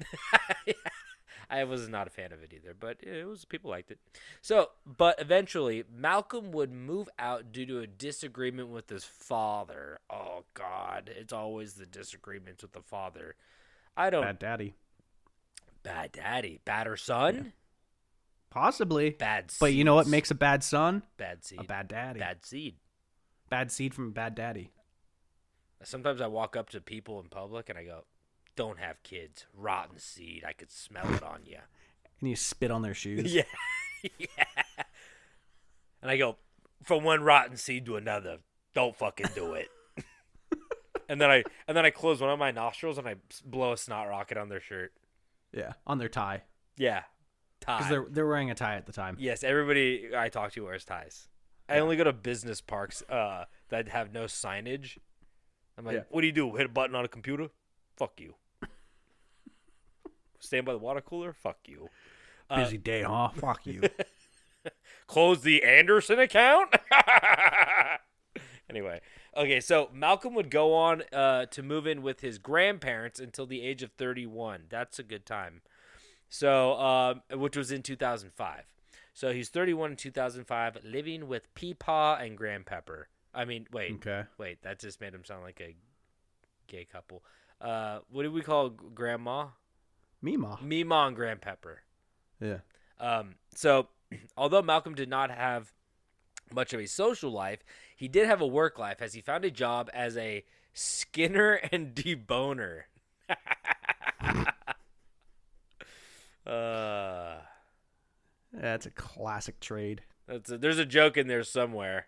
I was not a fan of it either, but it was people liked it. So, but eventually, Malcolm would move out due to a disagreement with his father. Oh God, it's always the disagreements with the father. I don't. Bad daddy. Bad daddy, badder son. Yeah. Possibly. Bad seeds. But you know what makes a bad son? Bad seed. A bad daddy. Bad seed. Bad seed from a bad daddy. Sometimes I walk up to people in public and I go, "Don't have kids. Rotten seed. I could smell it on you." And you spit on their shoes. Yeah. Yeah. And I go, "From one rotten seed to another, don't fucking do it." and then I close one of my nostrils and I blow a snot rocket on their shirt. Yeah. On their tie. Yeah. Tie. Because they're wearing a tie at the time. Yes, everybody I talk to wears ties. I only go to business parks that have no signage. I'm like, "What do you do? Hit a button on a computer? Fuck you." Stand by the water cooler? Fuck you. Busy day, huh? Fuck you. Close the Anderson account? Anyway. Okay, so Malcolm would go on to move in with his grandparents until the age of 31. That's a good time. So, which was in 2005. So he's 31 in 2005, living with Peepaw and Grandpepper. I mean, wait, that just made him sound like a gay couple. What do we call Grandma? Mima. Meemaw and Grandpepper. Yeah. So, although Malcolm did not have much of a social life, he did have a work life as he found a job as a skinner and deboner. That's a classic trade. There's a joke in there somewhere.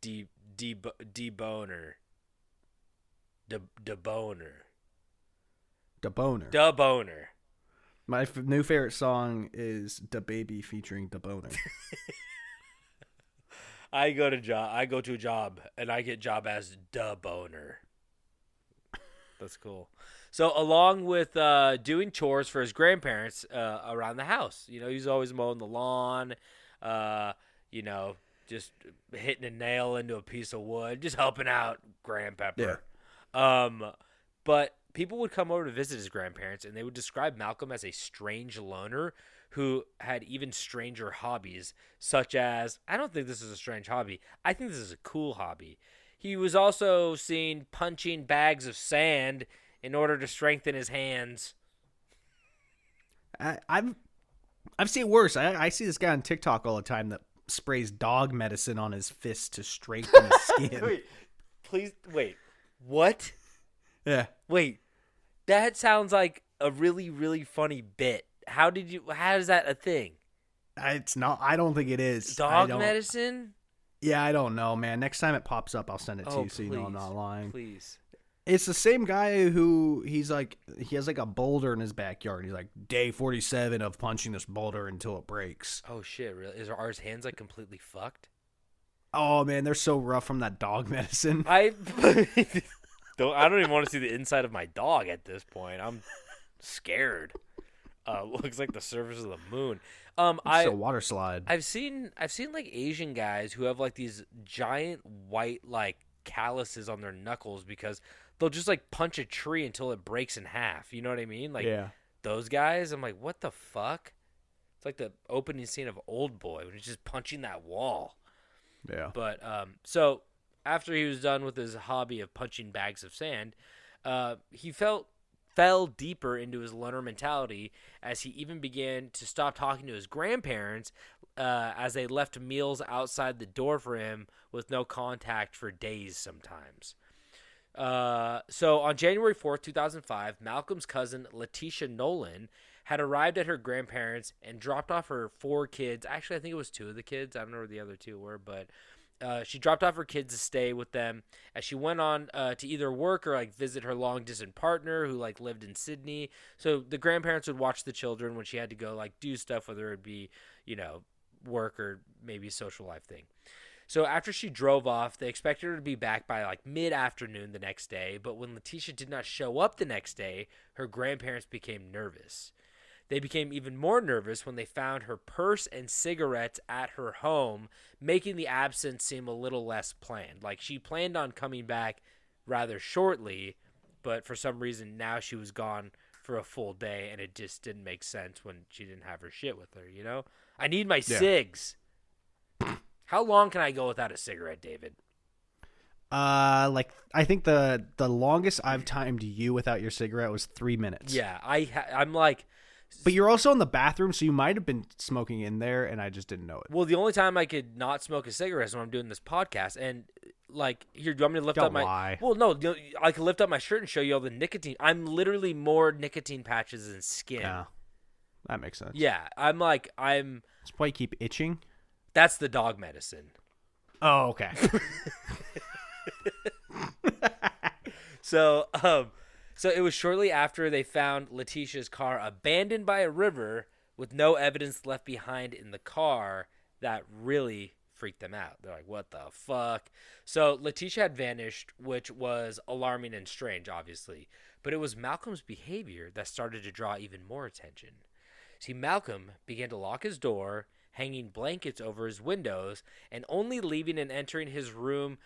Deboner. Deboner. Deboner. My new favorite song is "Da Baby" featuring Deboner. I go to a job and I get job as Deboner. That's cool. So along with doing chores for his grandparents around the house, he's always mowing the lawn, just hitting a nail into a piece of wood, just helping out Grandpepper. Yeah. But people would come over to visit his grandparents, and they would describe Malcolm as a strange loner who had even stranger hobbies, such as, I don't think this is a strange hobby. I think this is a cool hobby. He was also seen punching bags of sand in order to strengthen his hands. I've seen worse. I see this guy on TikTok all the time that sprays dog medicine on his fists to strengthen his skin. Wait. What? Yeah. Wait. That sounds like a really, really funny bit. How is that a thing? It's not. I don't think it is. Dog medicine? Yeah, I don't know, man. Next time it pops up, I'll send it to you so you know I'm not lying. Please. It's the same guy who he has like a boulder in his backyard. He's like, day 47 of punching this boulder until it breaks. Oh shit, really? Are his hands like completely fucked? Oh man, they're so rough from that dog medicine. I don't even want to see the inside of my dog at this point. I'm scared. Looks like the surface of the moon. It's a water slide. I've seen like Asian guys who have like these giant white like calluses on their knuckles because they'll just like punch a tree until it breaks in half. You know what I mean? Like those guys. I'm like, what the fuck? It's like the opening scene of Old Boy when he's just punching that wall. Yeah. But so after he was done with his hobby of punching bags of sand, he fell deeper into his loner mentality as he even began to stop talking to his grandparents as they left meals outside the door for him with no contact for days sometimes. So on January 4th, 2005, Malcolm's cousin Letitia Nolan had arrived at her grandparents and dropped off her 4 kids. Actually, I think it was 2 of the kids. I don't know where the other 2 were, but she dropped off her kids to stay with them as she went on to either work or like visit her long distance partner who like lived in Sydney. So the grandparents would watch the children when she had to go like do stuff, whether it be, work or maybe a social life thing. So after she drove off, they expected her to be back by like mid-afternoon the next day. But when Letitia did not show up the next day, her grandparents became nervous. They became even more nervous when they found her purse and cigarettes at her home, making the absence seem a little less planned. Like she planned on coming back rather shortly, but for some reason now she was gone for a full day, and it just didn't make sense when she didn't have her shit with her, I need my cigs. How long can I go without a cigarette, David? I think the longest I've timed you without your cigarette was 3 minutes. Yeah, I'm like... But you're also in the bathroom, so you might have been smoking in there, and I just didn't know it. Well, the only time I could not smoke a cigarette is when I'm doing this podcast. And, like, here, do you want me to lift up my... lie. Well, no, I can lift up my shirt and show you all the nicotine. I'm literally more nicotine patches than skin. Yeah, that makes sense. Yeah, That's why you keep itching? That's the dog medicine. Oh, okay. So it was shortly after they found Letitia's car abandoned by a river with no evidence left behind in the car that really freaked them out. They're like, what the fuck? So Letitia had vanished, which was alarming and strange, obviously. But it was Malcolm's behavior that started to draw even more attention. See, Malcolm began to lock his door, hanging blankets over his windows, and only leaving and entering his room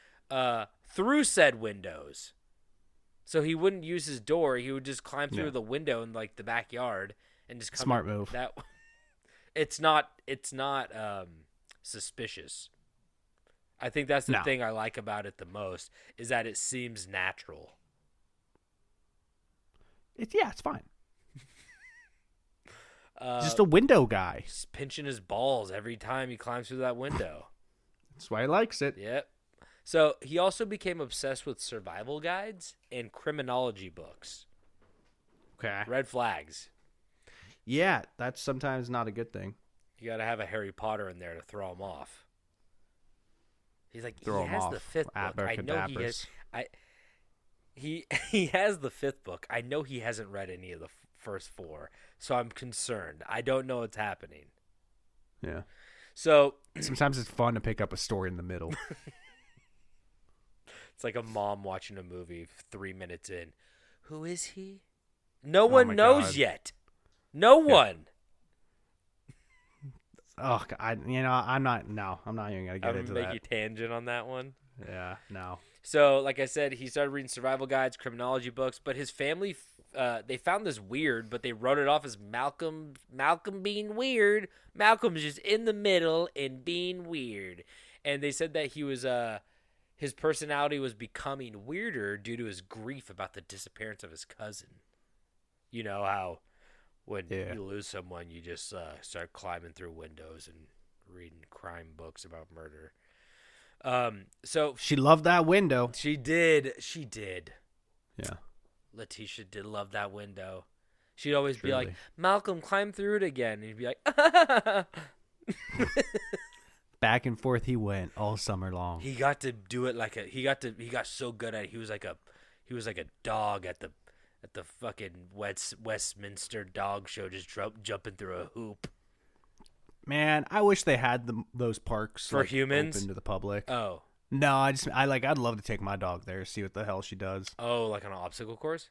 through said windows. So he wouldn't use his door. He would just climb through the window in like the backyard and just come. Smart move. It's not suspicious. I think that's the thing I like about it the most is that it seems natural. It's fine. Just a window guy. He's pinching his balls every time he climbs through that window. That's why he likes it. Yep. So he also became obsessed with survival guides and criminology books. Okay. Red flags. Yeah, that's sometimes not a good thing. You got to have a Harry Potter in there to throw him off. He's like, Throw he him has off. the fifth book. I know he has. He has the fifth book. I know he hasn't read any of the first four, so I'm concerned. I don't know what's happening. Yeah. So sometimes it's fun to pick up a story in the middle. It's like a mom watching a movie 3 minutes in. Who is he? No one knows God. yet. No one. Oh, I'm not even gonna get into that. Make you tangent on that one. Yeah, no. So, like I said, he started reading survival guides, criminology books, but his family, they found this weird, but they wrote it off as Malcolm being weird. Malcolm's just in the middle and being weird. And they said that he was, his personality was becoming weirder due to his grief about the disappearance of his cousin. You know how when you lose someone, you just start climbing through windows and reading crime books about murder. So she loved that window. She did. Yeah. Letitia did love that window. She'd always be like, Malcolm, climb through it again. And he'd be like, back and forth he went all summer long. He got to do it he got so good at it. He was like a dog at the fucking Westminster dog show, just jumping through a hoop. Man, I wish they had those parks for humans open to the public. Oh no, I'd love to take my dog there, see what the hell she does. Oh, like on an obstacle course?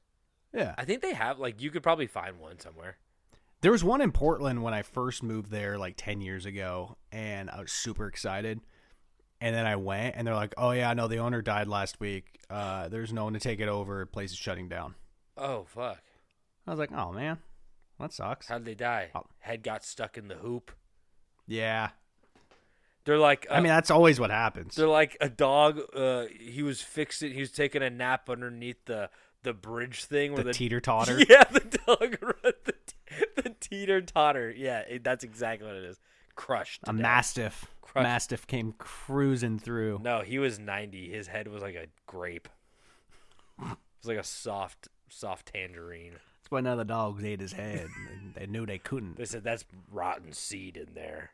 Yeah, I think they have. Like, you could probably find one somewhere. There was one in Portland when I first moved there, like 10 years ago, and I was super excited. And then I went, and they're like, "Oh yeah, no, the owner died last week. There's no one to take it over. The place is shutting down." Oh fuck! I was like, "Oh man, that sucks." How'd they die? Head got stuck in the hoop. Yeah. They're like, I mean, that's always what happens. They're like a dog. He was taking a nap underneath the bridge thing. Where the teeter-totter. Yeah, the dog run the teeter-totter. Yeah, that's exactly what it is. Crushed. A mastiff. Crushed. Mastiff came cruising through. No, he was 90. His head was like a grape. It was like a soft tangerine. That's why none of the dogs ate his head. They knew they couldn't. They said, that's rotten seed in there.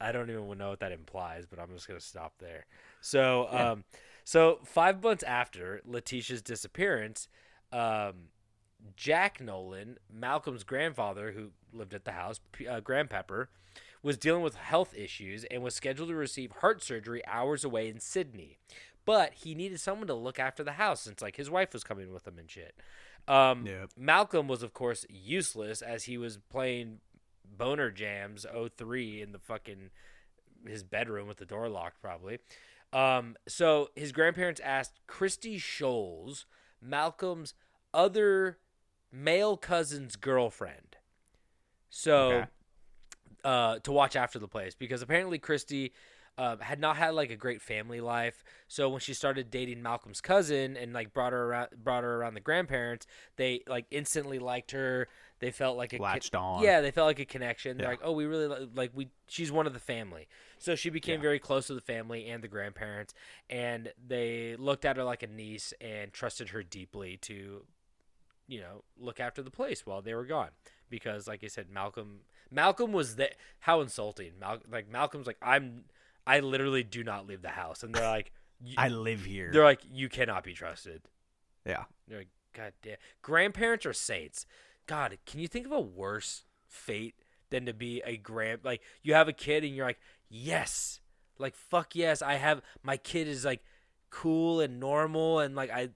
I don't even know what that implies, but I'm just gonna stop there. So, so 5 months after Letitia's disappearance, Jack Nolan, Malcolm's grandfather, who lived at the house, Grandpepper, was dealing with health issues and was scheduled to receive heart surgery hours away in Sydney. But he needed someone to look after the house since like his wife was coming with him and shit. Malcolm was of course useless as he was playing Boner Jams 03 in the fucking his bedroom with the door locked probably. So his grandparents asked Christy Scholes, Malcolm's other male cousin's girlfriend, to watch after the place because apparently Christy had not had like a great family life. So when she started dating Malcolm's cousin and like brought her around the grandparents, they like instantly liked her. They felt like latched on. Yeah, they felt like a connection. They're like, oh, we really she's one of the family. So she became very close to the family and the grandparents, and they looked at her like a niece and trusted her deeply to, you know, look after the place while they were gone. Because, like I said, Malcolm was there. How insulting! Malcolm's like, I literally do not leave the house, and they're like, I live here. They're like, you cannot be trusted. Yeah. They're like, God damn. Grandparents are saints. God, can you think of a worse fate than to be a like you have a kid and you're like, yes, like fuck yes, my kid is like cool and normal and like I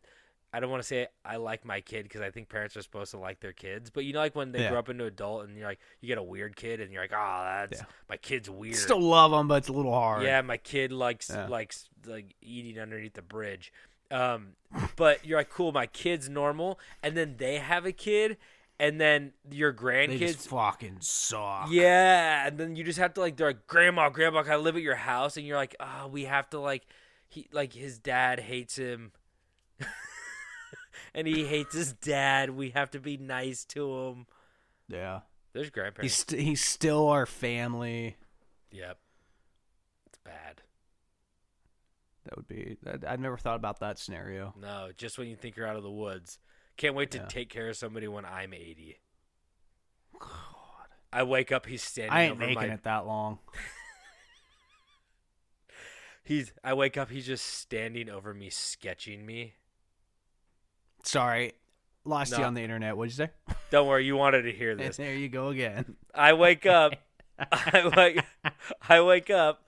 don't want to say I like my kid because I think parents are supposed to like their kids, but you know, like when they grow up into adult and you're like, you get a weird kid and you're like, oh, my kid's weird. Still love them, but it's a little hard. Yeah, my kid likes like eating underneath the bridge. But you're like, cool, my kid's normal, and then they have a kid, and then your grandkids they just fucking suck. Yeah, and then you just have to like, they're like, grandma, can I live at your house? And you're like, oh, we have to like, his dad hates him. And he hates his dad. We have to be nice to him. Yeah. There's grandparents. He's still our family. Yep. It's bad. That would be... I've never thought about that scenario. No, just when you think you're out of the woods. Can't wait to take care of somebody when I'm 80. God. I wake up, he's standing I ain't over making it that long. I wake up, he's just standing over me, sketching me. Sorry, lost you on the internet. What'd you say? Don't worry, you wanted to hear And this. there you go again. I wake up, I wake up,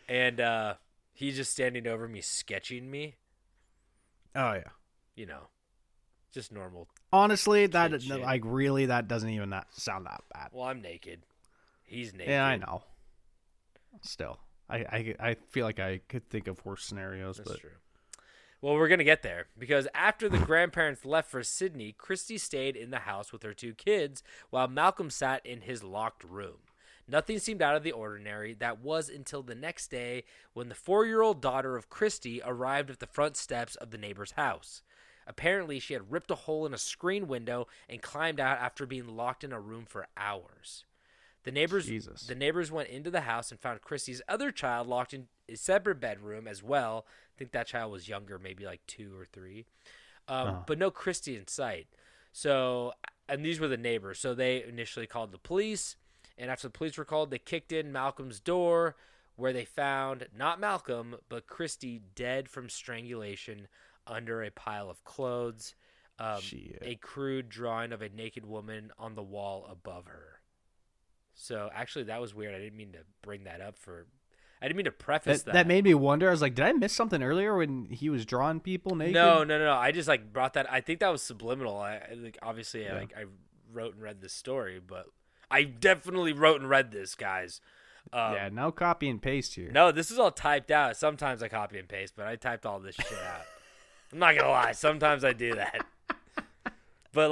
and he's just standing over me, sketching me. Oh yeah, you know, just normal. Honestly, that shit. like really that doesn't even sound that bad. Well, I'm naked. He's naked. Yeah, I know. Still, I feel like I could think of worse scenarios. That's but true. Well, we're going to get there because after the grandparents left for Sydney, Christy stayed in the house with her 2 kids while Malcolm sat in his locked room. Nothing seemed out of the ordinary. That was until the next day when the 4-year-old daughter of Christy arrived at the front steps of the neighbor's house. Apparently, she had ripped a hole in a screen window and climbed out after being locked in a room for hours. The neighbors went into the house and found Christy's other child locked in a separate bedroom as well. I think that child was younger, maybe like 2 or 3. But no Christy in sight. So, and these were the neighbors. So they initially called the police. And after the police were called, they kicked in Malcolm's door where they found not Malcolm, but Christy dead from strangulation under a pile of clothes. A crude drawing of a naked woman on the wall above her. So, actually, that was weird. I didn't mean to bring that up I didn't mean to preface that. That made me wonder. I was like, did I miss something earlier when he was drawing people naked? No. I just, like, brought that. I think that was subliminal. I wrote and read this story, but I definitely wrote and read this, guys. No copy and paste here. No, this is all typed out. Sometimes I copy and paste, but I typed all this shit out. I'm not going to lie. Sometimes I do that. But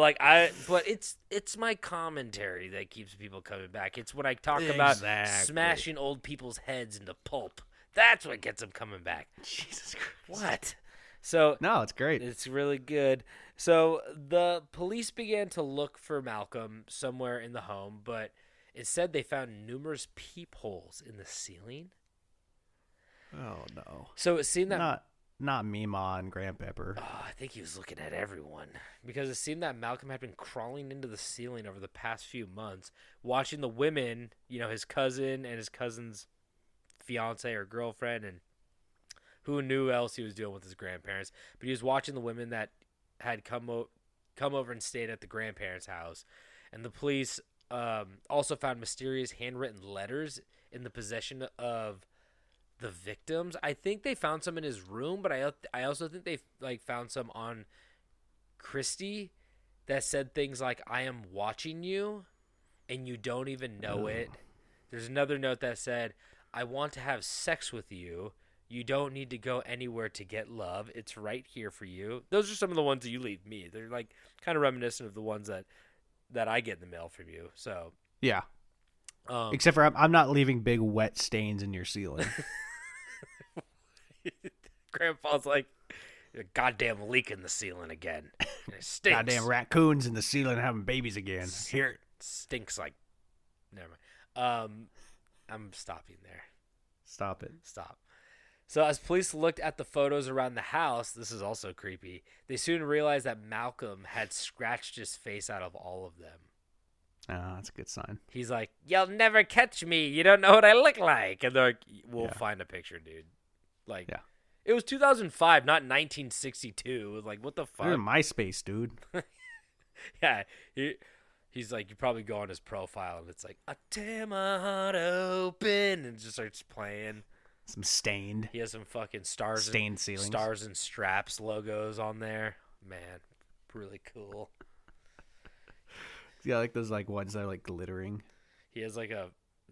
it's my commentary that keeps people coming back. It's when I talk about smashing old people's heads into pulp. That's what gets them coming back. Jesus Christ. What? So no, it's great. It's really good. So the police began to look for Malcolm somewhere in the home, but instead they found numerous peepholes in the ceiling. Oh no. So it seemed that Not Mima and Grandpepper. Oh, I think he was looking at everyone because it seemed that Malcolm had been crawling into the ceiling over the past few months, watching the women, his cousin and his cousin's fiance or girlfriend, and who knew else he was doing with his grandparents. But he was watching the women that had come over and stayed at the grandparents' house. And the police also found mysterious handwritten letters in the possession of the victims. I think they found some in his room, but I also think they found some on Christy that said things like, "I am watching you and you don't even know it." There's another note that said, "I want to have sex with you. You don't need to go anywhere to get love. It's right here for you." Those are some of the ones that you leave me. They're like kind of reminiscent of the ones that I get in the mail from you. So Yeah. Except for I'm not leaving big wet stains in your ceiling. Grandpa's like, "A goddamn leak in the ceiling again. And it stinks. Goddamn raccoons in the ceiling having babies again. Here. Stinks like." Never mind. I'm stopping there. Stop it. Stop. So as police looked at the photos around the house, this is also creepy. They soon realized that Malcolm had scratched his face out of all of them. Oh, that's a good sign. He's like, "You'll never catch me. You don't know what I look like." And they're like, "We'll find a picture, dude." Like, Yeah. It was 2005, not 1962. It was like, what the fuck? You're in MySpace, dude. Yeah. He's like, you probably go on his profile and it's like, "I tear my heart open," and it just starts playing. Some stained. He has some fucking stars Stained ceilings. Stars and Straps logos on there. Man, really cool. Yeah, like those like ones that are like glittering. He has like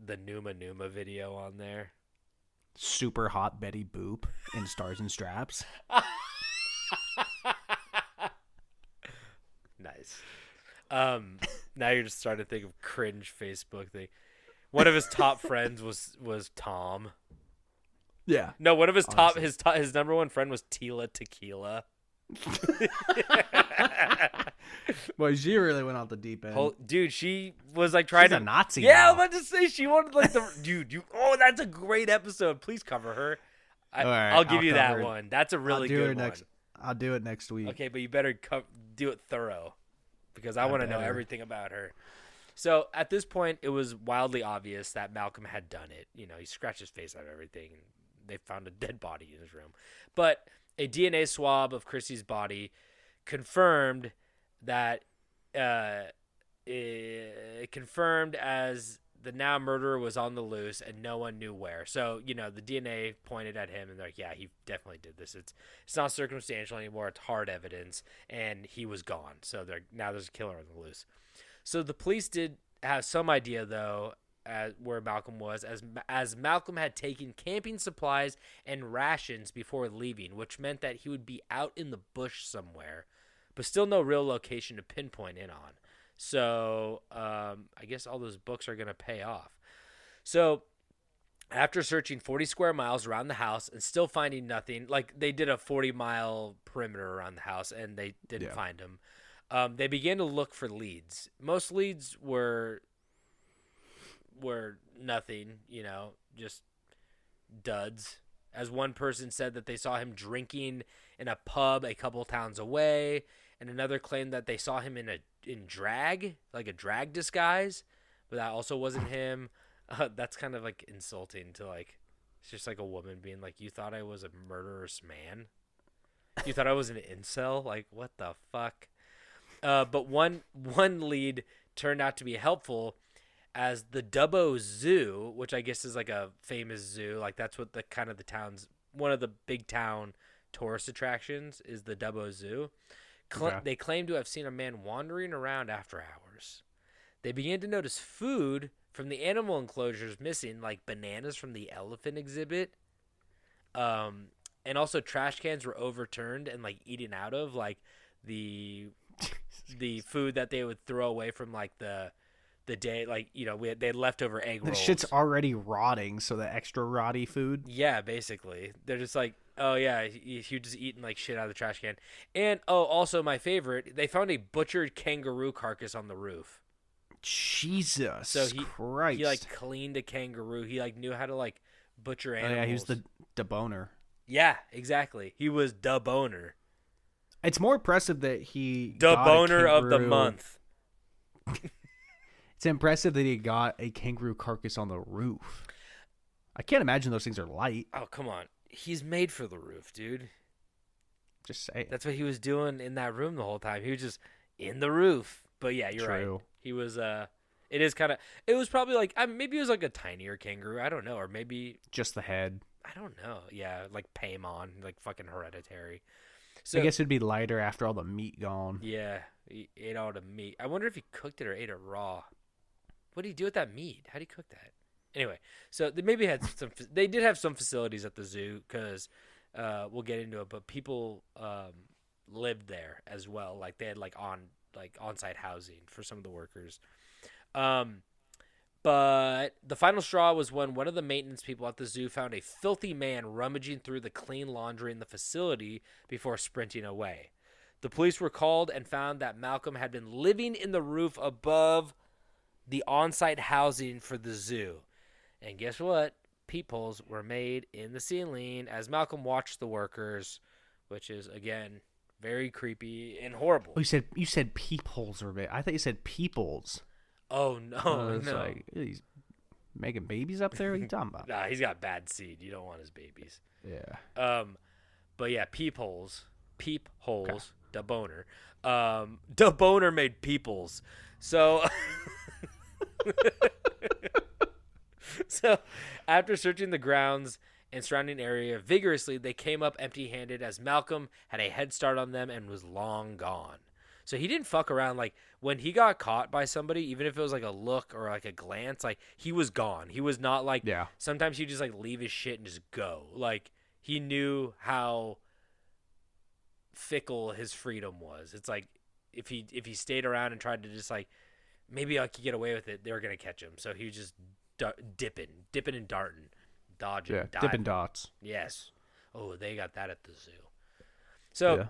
the Numa video on there. Super hot Betty Boop in Stars and Straps. Nice. Now you're just starting to think of cringe Facebook thing. One of his top friends was Tom. Yeah. No, one of his Honestly. his number one friend was Tila Tequila. Well, she really went off the deep end. Dude, she was like trying She's to a Nazi Yeah, now. I was about to say she wanted like the dude. That's a great episode. Please cover her. All right, I'll give I'll you that cover it. one. That's a really good one. I'll do it next week. Okay, but you better do it thorough because I want to know better. everything about her. So at this point, it was wildly obvious that Malcolm had done it. You know, he scratched his face out of everything. And they found a dead body in his room. But a DNA swab of Chrissy's body confirmed that it confirmed as the now murderer was on the loose and no one knew where. So, you know, the DNA pointed at him and they're like, yeah, he definitely did this. It's not circumstantial anymore. It's hard evidence. And he was gone. So now there's a killer on the loose. So the police did have some idea, though, where Malcolm was, as Malcolm had taken camping supplies and rations before leaving, which meant that he would be out in the bush somewhere, but still no real location to pinpoint in on. So I guess all those books are going to pay off. So after searching 40 square miles around the house and still finding nothing, like they did a 40-mile perimeter around the house and they didn't find him, they began to look for leads. Most leads were nothing, you know, just duds. As one person said that they saw him drinking in a pub a couple towns away, and another claimed that they saw him in drag, like a drag disguise, but that also wasn't him. That's kind of like insulting to like, it's just like a woman being like, "You thought I was a murderous man? You thought I was an incel? Like, what the fuck?" But one lead turned out to be helpful, as the Dubbo Zoo, which I guess is like a famous zoo, like that's what the town's, one of the big town tourist attractions is the Dubbo Zoo. They claim to have seen a man wandering around after hours. They began to notice food from the animal enclosures missing, like bananas from the elephant exhibit. And also trash cans were overturned and like eaten out of, like the food that they would throw away from like the day, like, you know, they had leftover egg rolls. The shit's already rotting, so the extra rotty food. Yeah, basically. They're just like, oh yeah, you're just eating like shit out of the trash can. And also my favorite, they found a butchered kangaroo carcass on the roof. Jesus So Christ. he like cleaned a kangaroo. He like knew how to like butcher animals. Oh, yeah, he was the deboner. Yeah, exactly. He was the boner. It's more impressive that he The got a boner of the kangaroo- month. It's impressive that he got a kangaroo carcass on the roof. I can't imagine those things are light. Oh, come on. He's made for the roof, dude. Just saying. That's what he was doing in that room the whole time. He was just in the roof. But yeah, you're True. right. He was it is kind of, it was probably like, maybe it was like a tinier kangaroo. I don't know. Or maybe, Just the head. I don't know. Yeah, like Paimon, like fucking Hereditary. So I guess it'd be lighter after all the meat gone. yeah, he ate all the meat. I wonder if he cooked it or ate it raw. What did he do with that meat? How did he cook that? Anyway, so they maybe had some. They did have some facilities at the zoo because we'll get into it. But people lived there as well. Like they had on-site housing for some of the workers. But the final straw was when one of the maintenance people at the zoo found a filthy man rummaging through the clean laundry in the facility before sprinting away. The police were called and found that Malcolm had been living in the roof above the on-site housing for the zoo. And guess what? Peepholes were made in the ceiling as Malcolm watched the workers, which is, again, very creepy and horrible. Oh, you said peepholes were big. I thought you said peoples. Oh, no, It's no. like, he's making babies up there? What are you talking about? Nah, he's got bad seed. You don't want his babies. Yeah. But yeah, peepholes, da boner. Da boner made peepholes. So, so after searching the grounds and surrounding area vigorously, they came up empty-handed as Malcolm had a head start on them and was long gone. So he didn't fuck around. Like, when he got caught by somebody, even if it was like a look or like a glance, like, he was gone. He was not like, Yeah. sometimes he'd just like leave his shit and just go. Like, he knew how fickle his freedom was. It's like, if he stayed around and tried to just like, maybe I could get away with it, they were going to catch him. So he was just dipping and darting, dodging, Yeah. diving. Dippin' Dots. Yes. Oh, they got that at the zoo. So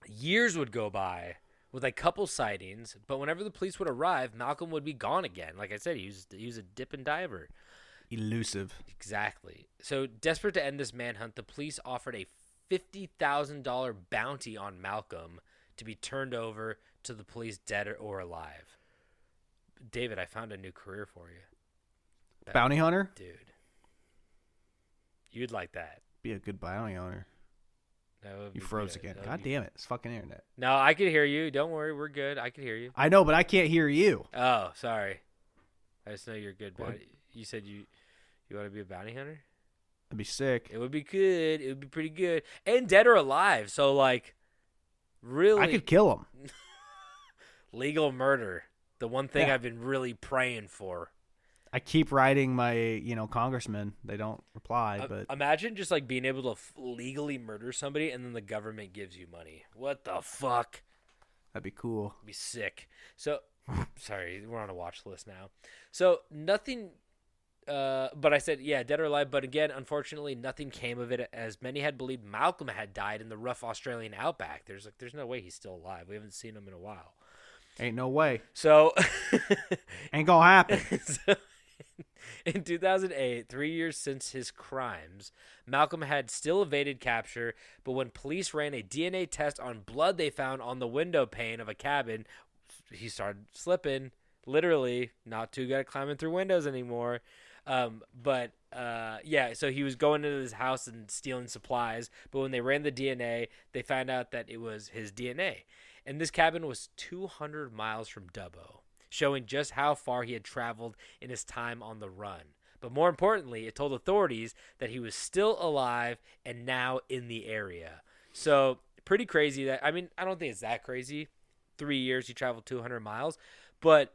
years would go by with a couple sightings, but whenever the police would arrive, Malcolm would be gone again. Like I said, he was a dip and diver. Elusive. Exactly. So desperate to end this manhunt, the police offered a $50,000 bounty on Malcolm to be turned over to the police, dead or alive. David, I found a new career for you. Bounty hunter? Dude. You'd like that. Be a good bounty hunter. That would You be froze good. again. That would God be- damn it. It's fucking internet. No, I can hear you. Don't worry. We're good. I can hear you. I know, but I can't hear you. Oh, sorry. I just know you're good. What? Bounty. You said you want to be a bounty hunter? That'd be sick. It would be good. It would be pretty good. And dead or alive. So, like, really I could kill him. legal murder. The one thing Yeah. I've been really praying for. I keep writing my, congressmen. They don't reply, but Imagine just, like, being able to legally murder somebody and then the government gives you money. What the fuck? that'd be cool. Be sick. So, sorry, we're on a watch list now. So, nothing, but I said, yeah, dead or alive. But again, unfortunately, nothing came of it, as many had believed Malcolm had died in the rough Australian outback. There's no way he's still alive. We haven't seen him in a while. Ain't no way. So, Ain't gonna happen. so in 2008, 3 years since his crimes, Malcolm had still evaded capture, but when police ran a DNA test on blood they found on the window pane of a cabin, he started slipping. Literally, not too good at climbing through windows anymore. So he was going into his house and stealing supplies, but when they ran the DNA, they found out that it was his DNA. And this cabin was 200 miles from Dubbo, showing just how far he had traveled in his time on the run. But more importantly, it told authorities that he was still alive and now in the area. So pretty crazy. I don't think it's that crazy. 3 years, he traveled 200 miles. But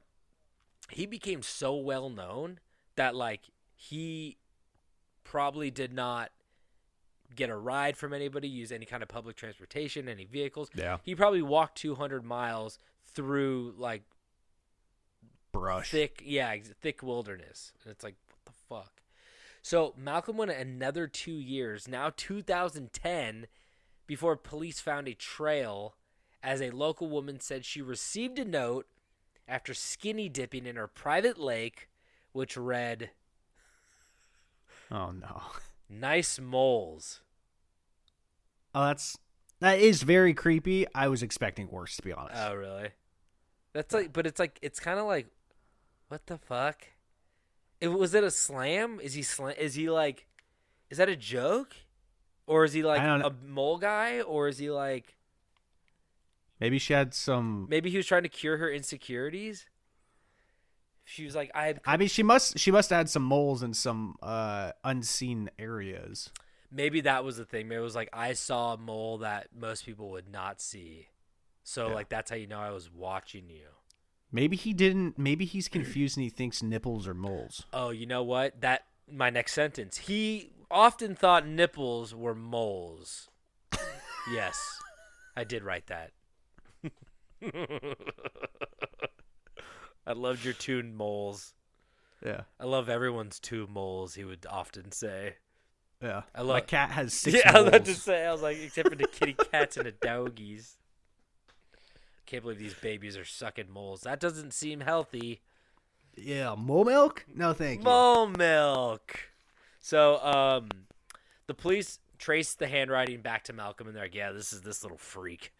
he became so well known that, like, he probably did not get a ride from anybody, use any kind of public transportation, any vehicles. Yeah. He probably walked 200 miles through, like, Brush. thick wilderness. And it's like, what the fuck? So Malcolm went another 2 years, now 2010, before police found a trail, as a local woman said she received a note after skinny dipping in her private lake, which read, Oh no. "Nice moles." Oh, that is very creepy. I was expecting worse, to be honest. Oh, really? That's like, but it's like, it's kind of like, what the fuck? Was it a slam? Is he like? Is that a joke? Or is he like I don't know. a mole guy? Or is he like? Maybe she had some. Maybe he was trying to cure her insecurities. She was like, I mean, she must have had some moles in some unseen areas. Maybe that was the thing. Maybe it was like I saw a mole that most people would not see. So like that's how you know I was watching you. Maybe he didn't. Maybe he's confused and he thinks nipples are moles. Oh, you know what? That my next sentence. He often thought nipples were moles. Yes, I did write that. I loved your two moles. Yeah. I love everyone's two moles. He would often say. Yeah. I love. My cat has 6 Yeah, I moles. was about to say. I was like, except for the kitty cats and the doggies. Can't believe these babies are sucking moles. That doesn't seem healthy. Yeah, mole milk? No, thank you. Mole milk. So, the police traced the handwriting back to Malcolm, and they're like, yeah, this is this little freak.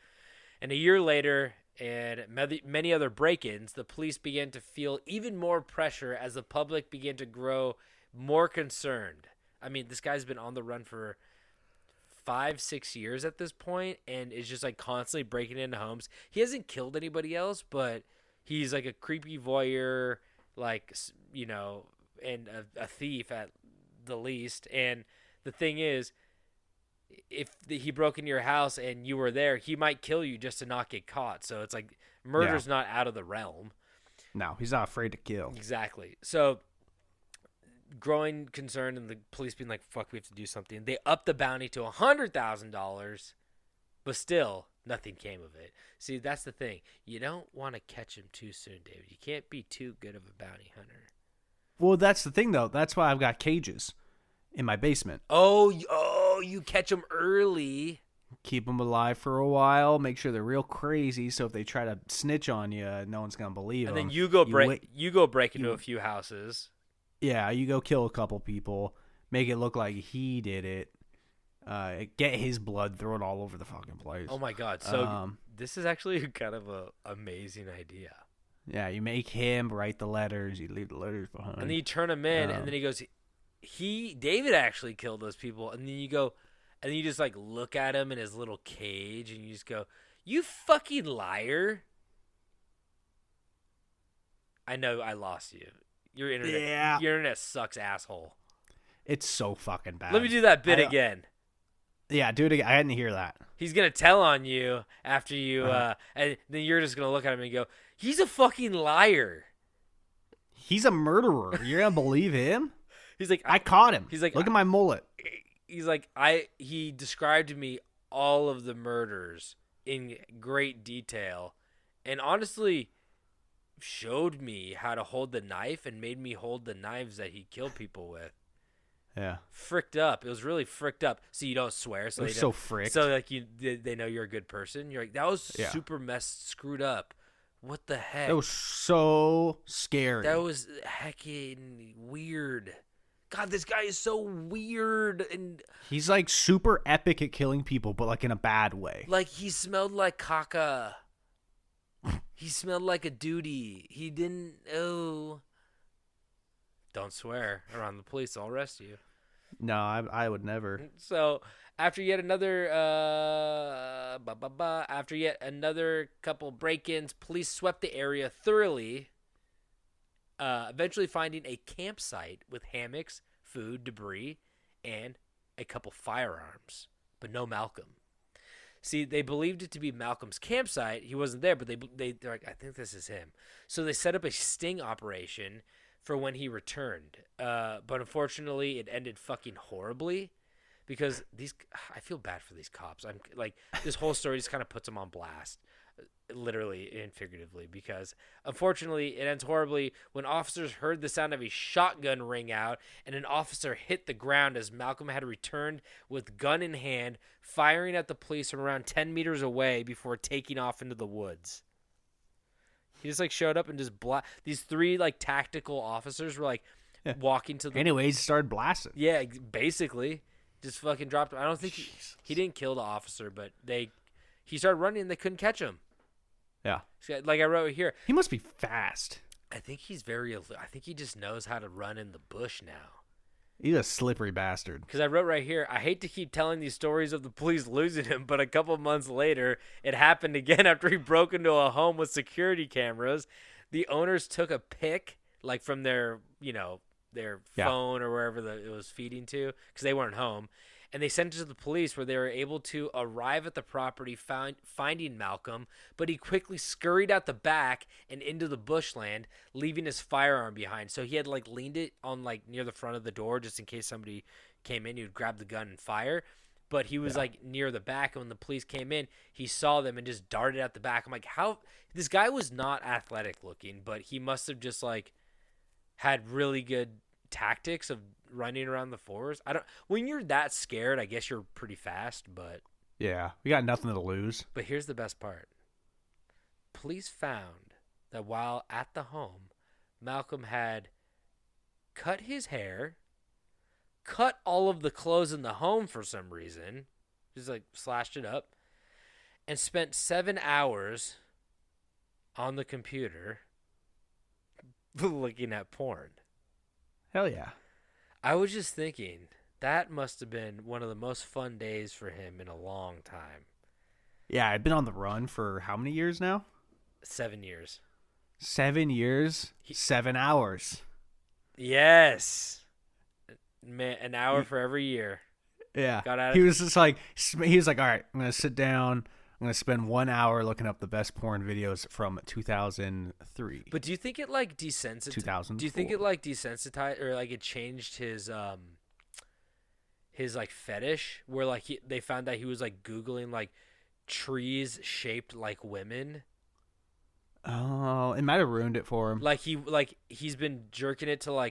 And a year later, and many other break-ins, the police began to feel even more pressure as the public began to grow more concerned. I mean, this guy's been on the run for 5-6 years at this point, and is just like constantly breaking into homes. He hasn't killed anybody else, but he's like a creepy voyeur, like, you know, and a thief at the least. And the thing is, if he broke into your house and you were there, he might kill you just to not get caught. So it's like murder's not out of the realm. No, he's not afraid to kill. Exactly. So growing concern and the police being like, fuck, we have to do something. They upped the bounty to $100,000, but still nothing came of it. See, that's the thing. You don't want to catch him too soon, David. You can't be too good of a bounty hunter. Well, that's the thing, though. That's why I've got cages in my basement. Oh, you catch them early. Keep them alive for a while. Make sure they're real crazy. So if they try to snitch on you, no one's gonna believe them. And then you go break into a few houses. Yeah, you go kill a couple people, make it look like he did it, get his blood thrown all over the fucking place. Oh my god! So this is actually kind of a amazing idea. Yeah, you make him write the letters. You leave the letters behind, and then you turn him in, and then he goes, David actually killed those people, and then you go, and then you just like look at him in his little cage, and you just go, "You fucking liar!" I know I lost you. Your internet sucks, asshole. It's so fucking bad. Let me do that bit again. Yeah, do it again. I didn't hear that. He's gonna tell on you after you, and then you're just gonna look at him and go, "He's a fucking liar." He's a murderer. You're gonna believe him? He's like, I caught him. He's like, look at my mullet. He's like, he described to me all of the murders in great detail, and honestly showed me how to hold the knife and made me hold the knives that he killed people with. Yeah. Fricked up. It was really fricked up. So you don't swear. So it was so fricked. So like they know you're a good person. You're like, that was super screwed up. What the heck? That was so scary. That was heckin' weird. God, this guy is so weird, and he's like super epic at killing people, but like in a bad way. Like he smelled like caca. He smelled like a duty. He didn't. Oh, don't swear around the police. I'll arrest you. No, I would never. So after yet another couple break-ins, police swept the area thoroughly. Eventually finding a campsite with hammocks, food, debris, and a couple firearms, but no Malcolm. See, they believed it to be Malcolm's campsite. He wasn't there, but they're like, I think this is him. So they set up a sting operation for when he returned. But unfortunately, it ended fucking horribly because I feel bad for these cops. I'm like, this whole story just kind of puts them on blast. Literally and figuratively, because unfortunately it ends horribly when officers heard the sound of a shotgun ring out and an officer hit the ground as Malcolm had returned with gun in hand, firing at the police from around 10 meters away before taking off into the woods. He just like showed up and just these three like tactical officers were like walking to the anyways started blasting. Yeah, basically just fucking dropped him. I don't think he didn't kill the officer, but he started running and they couldn't catch him. Yeah. Like I wrote here. He must be fast. I think he's I think he just knows how to run in the bush now. He's a slippery bastard. Because I wrote right here, I hate to keep telling these stories of the police losing him, but a couple months later, it happened again after he broke into a home with security cameras. The owners took a pic, like from their, their phone or wherever it was feeding to, because they weren't home. And they sent it to the police, where they were able to arrive at the property, finding Malcolm, but he quickly scurried out the back and into the bushland, leaving his firearm behind. So he had leaned it on near the front of the door just in case somebody came in. He would grab the gun and fire. But he was near the back, and when the police came in, he saw them and just darted out the back. I'm like, how? This guy was not athletic looking, but he must have just had really good tactics of running around the forest. When you're that scared, I guess you're pretty fast, but yeah, we got nothing to lose. But here's the best part. Police found that while at the home, Malcolm had cut his hair, cut all of the clothes in the home for some reason, just slashed it up, and spent 7 hours on the computer looking at porn. Hell yeah. I was just thinking, that must have been one of the most fun days for him in a long time. Yeah, I've been on the run for how many years now? 7 years. 7 years, 7 hours. Yes. Man, an hour for every year. Yeah. Got at he it. was just all right, I'm going to sit down. I'm going to spend 1 hour looking up the best porn videos from 2003. But do you think it desensitized? 2004. Do you think it desensitized or it changed his fetish where they found that he was Googling trees shaped like women? Oh, it might have ruined it for him. He's been jerking it to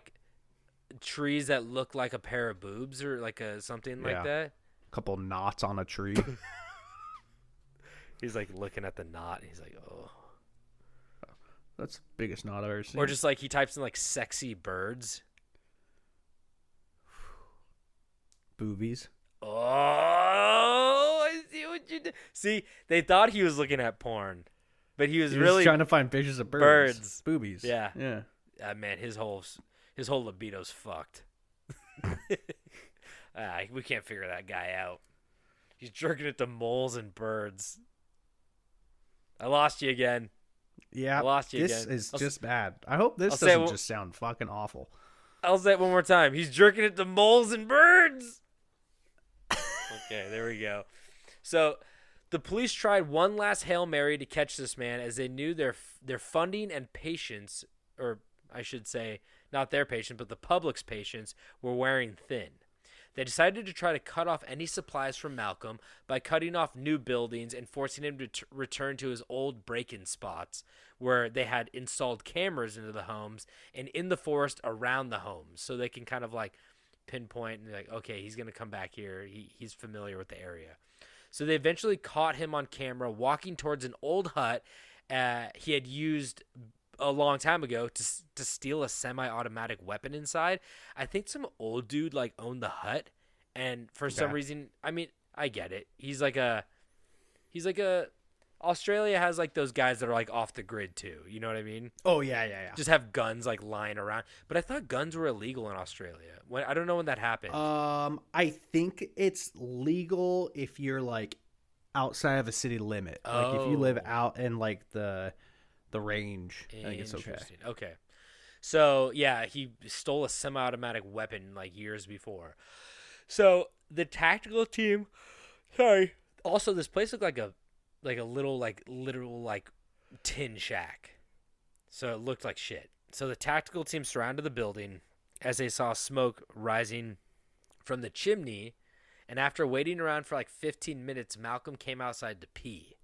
trees that look like a pair of boobs or something like that. A couple knots on a tree. He's looking at the knot and he's oh. That's the biggest knot I've ever seen. Or just he types in sexy birds. Boobies. Oh, I see what you did. See, they thought he was looking at porn, but he was really trying to find pictures of birds. Boobies. Yeah. Yeah. Man, his whole libido's fucked. We can't figure that guy out. He's jerking it to moles and birds. I lost you again. Yeah, I lost you this again. is just bad. I hope this I'll doesn't just sound fucking awful. I'll say it one more time. He's jerking it to moles and birds. Okay, there we go. So the police tried one last Hail Mary to catch this man, as they knew their funding and patience, or I should say not their patience, but the public's patience, were wearing thin. They decided to try to cut off any supplies from Malcolm by cutting off new buildings and forcing him to return to his old break-in spots where they had installed cameras into the homes and in the forest around the homes, so they can kind of pinpoint and okay, he's going to come back here. He's familiar with the area. So they eventually caught him on camera walking towards an old hut he had used a long time ago to steal a semi-automatic weapon inside. I think some old dude owned the hut, and for some reason, I mean, I get it. He's like a Australia has those guys that are off the grid too. You know what I mean? Oh yeah. Just have guns lying around. But I thought guns were illegal in Australia. I don't know when that happened. I think it's legal if you're outside of a city limit. If you live out in the range, I think it's okay. Okay. So, yeah, he stole a semi-automatic weapon years before. So, the tactical team, also this place looked like a little literal tin shack. So, it looked like shit. So, the tactical team surrounded the building as they saw smoke rising from the chimney, and after waiting around for 15 minutes, Malcolm came outside to pee.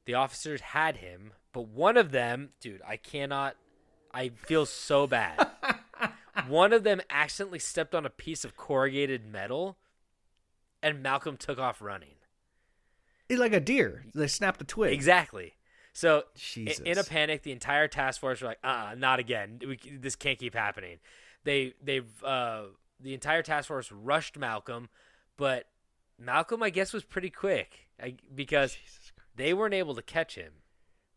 The officers had him, but one of them, dude, I feel so bad. One of them accidentally stepped on a piece of corrugated metal, and Malcolm took off running. He's like a deer. They snapped a twig. Exactly. So, Jesus. In a panic, the entire task force were not again. This can't keep happening. The entire task force rushed Malcolm, but Malcolm, I guess, was pretty quick because they weren't able to catch him.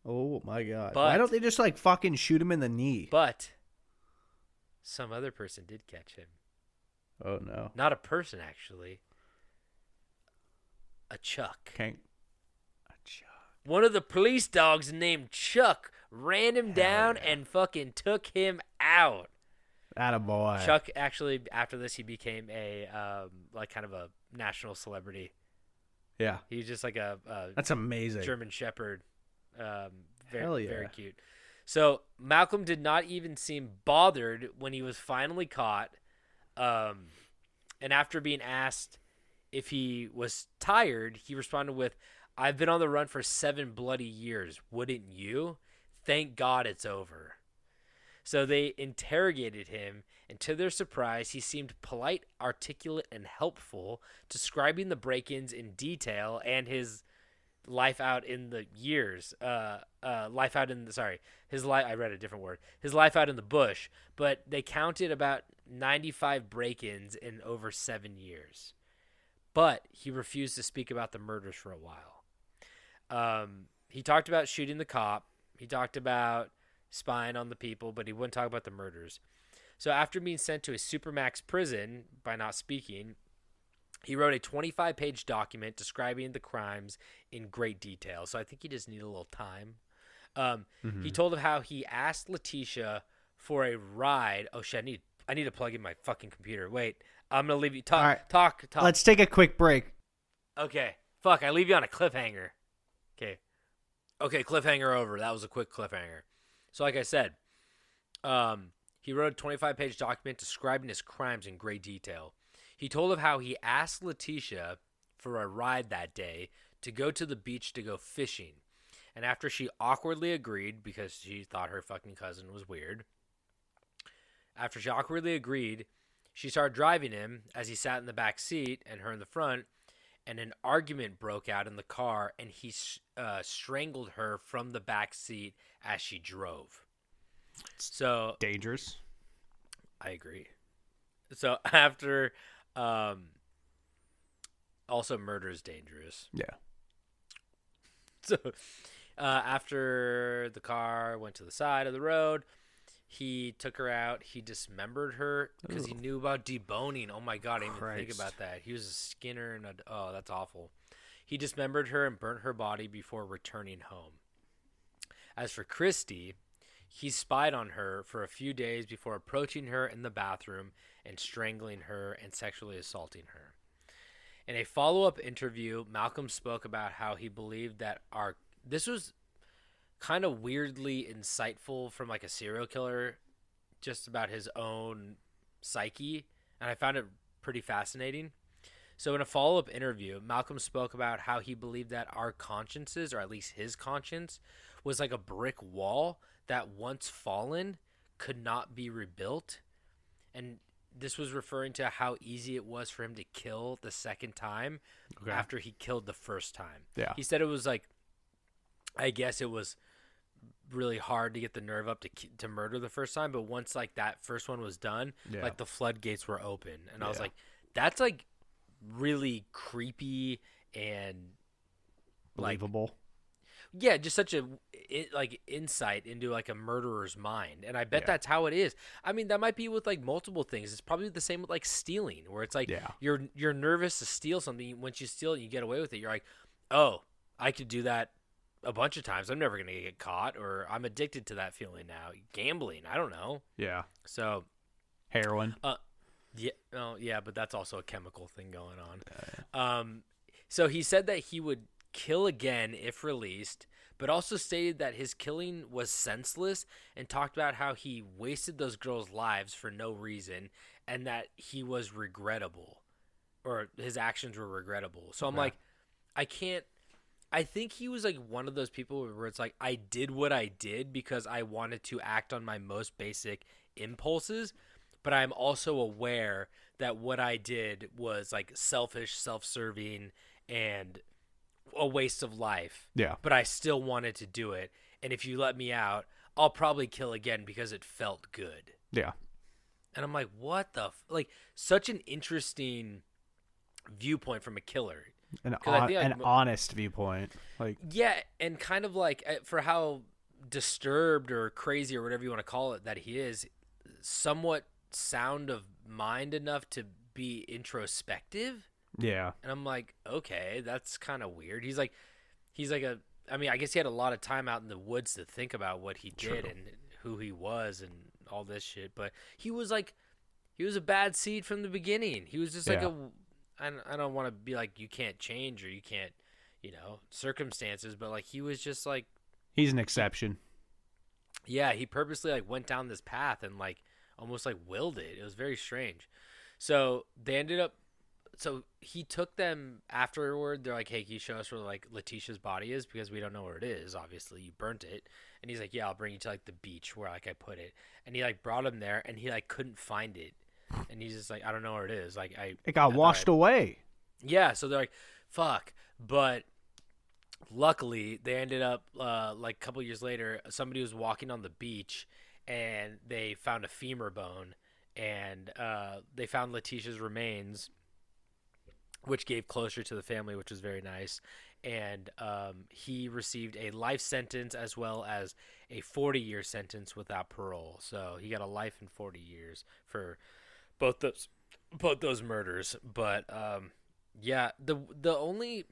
Oh my god! But- Why don't they just like fucking shoot him in the knee? But some other person did catch him. Oh no! Not a person, actually. A Chuck. Can't. One of the police dogs named Chuck ran him down and fucking took him out. Attaboy. Chuck actually, after this, he became a like kind of a national celebrity. Yeah, He was just like a that's amazing. German Shepherd. Hell Very, yeah. very cute. So Malcolm did not even seem bothered when he was finally caught. And after being asked if he was tired, he responded with, "I've been on the run for 7 bloody years. Wouldn't you? Thank God it's over." So they interrogated him, and to their surprise, he seemed polite, articulate, and helpful, describing the break-ins in detail and his life out in the years. His life. I read a different word. His life out in the bush. But they counted about 95 break-ins in over 7 years. But he refused to speak about the murders for a while. He talked about shooting the cop. He talked about spying on the people, but he wouldn't talk about the murders. So after being sent to a supermax prison by not speaking, he wrote a 25-page document describing the crimes in great detail. So I think he just needed a little time. He told of how he asked Letitia for a ride. Oh shit! I need to plug in my fucking computer. Wait, I'm gonna leave you talk. All right. Talk. Let's take a quick break. Okay. Fuck. I leave you on a cliffhanger. Okay. Cliffhanger over. That was a quick cliffhanger. So like I said, he wrote a 25-page document describing his crimes in great detail. He told of how he asked Letitia for a ride that day to go to the beach to go fishing. And after she awkwardly agreed, because she thought her fucking cousin was weird, after she awkwardly agreed, she started driving him as he sat in the back seat and her in the front, and an argument broke out in the car, and he strangled her from the back seat as she drove. So Dangerous. I agree. So after, also murder is dangerous. Yeah. So after the car went to the side of the road, he took her out. He dismembered her because he knew about deboning. Oh my God, I didn't even think about that. He was a skinner and oh, that's awful. He dismembered her and burnt her body before returning home. As for Christy, he spied on her for a few days before approaching her in the bathroom and strangling her and sexually assaulting her. In a follow-up interview, Malcolm spoke about how he believed that this was kind of weirdly insightful from like a serial killer, just about his own psyche, and I found it pretty fascinating. So in a follow-up interview, Malcolm spoke about how he believed that our consciences, or at least his conscience, was like a brick wall that once fallen could not be rebuilt. And this was referring to how easy it was for him to kill the second time after he killed the first time. Yeah. He said it was like, I guess it was really hard to get the nerve up to murder the first time, but once like that first one was done, like the floodgates were open. And I was like, that's like really creepy and Believable. yeah, just such a like insight into like a murderer's mind, and I bet that's how it is. I mean, that might be with like multiple things. It's probably the same with like stealing, where it's like you're nervous to steal something. Once you steal it, and you get away with it. You're like, oh, I could do that a bunch of times. I'm never gonna get caught, or I'm addicted to that feeling now. Gambling, I don't know. Yeah. So Heroin. yeah, oh yeah, but that's also a chemical thing going on. So he said that he would kill again if released, but also stated that his killing was senseless and talked about how he wasted those girls' lives for no reason and that he was regrettable, or his actions were regrettable. So I'm like, I think he was like one of those people where it's like, I did what I did because I wanted to act on my most basic impulses, but I'm also aware that what I did was like selfish, self-serving, and a waste of life. Yeah. But I still wanted to do it. And if you let me out, I'll probably kill again because it felt good. Yeah. And I'm like, what the like such an interesting viewpoint from a killer. 'Cause I think, like, an honest viewpoint. Like, Yeah, and kind of like for how disturbed or crazy or whatever you want to call it that he is, somewhat sound of mind enough to be introspective. yeah, And I'm like, okay, that's kind of weird. He's like I mean, I guess he had a lot of time out in the woods to think about what he did and who he was and all this shit. But he was a bad seed from the beginning. He was just like I don't want to be like, you can't change or you can't, circumstances, but like he was just like, he's an exception. yeah, he purposely like went down this path and like almost like willed it. It was very strange. So he took them afterward. They're like, hey, can you show us where like Letitia's body is? Because we don't know where it is. Obviously you burnt it. And he's like, yeah, I'll bring you to like the beach where like I put it. And he like brought him there and he like couldn't find it. And he's just like, I don't know where it is. Like It got washed away. Yeah. So they're like, fuck. But luckily they ended up like a couple years later, somebody was walking on the beach and they found a femur bone and they found Letitia's remains, which gave closure to the family, which was very nice. And he received a life sentence as well as a 40-year sentence without parole. So he got a life and 40 years for both those murders. But yeah, the only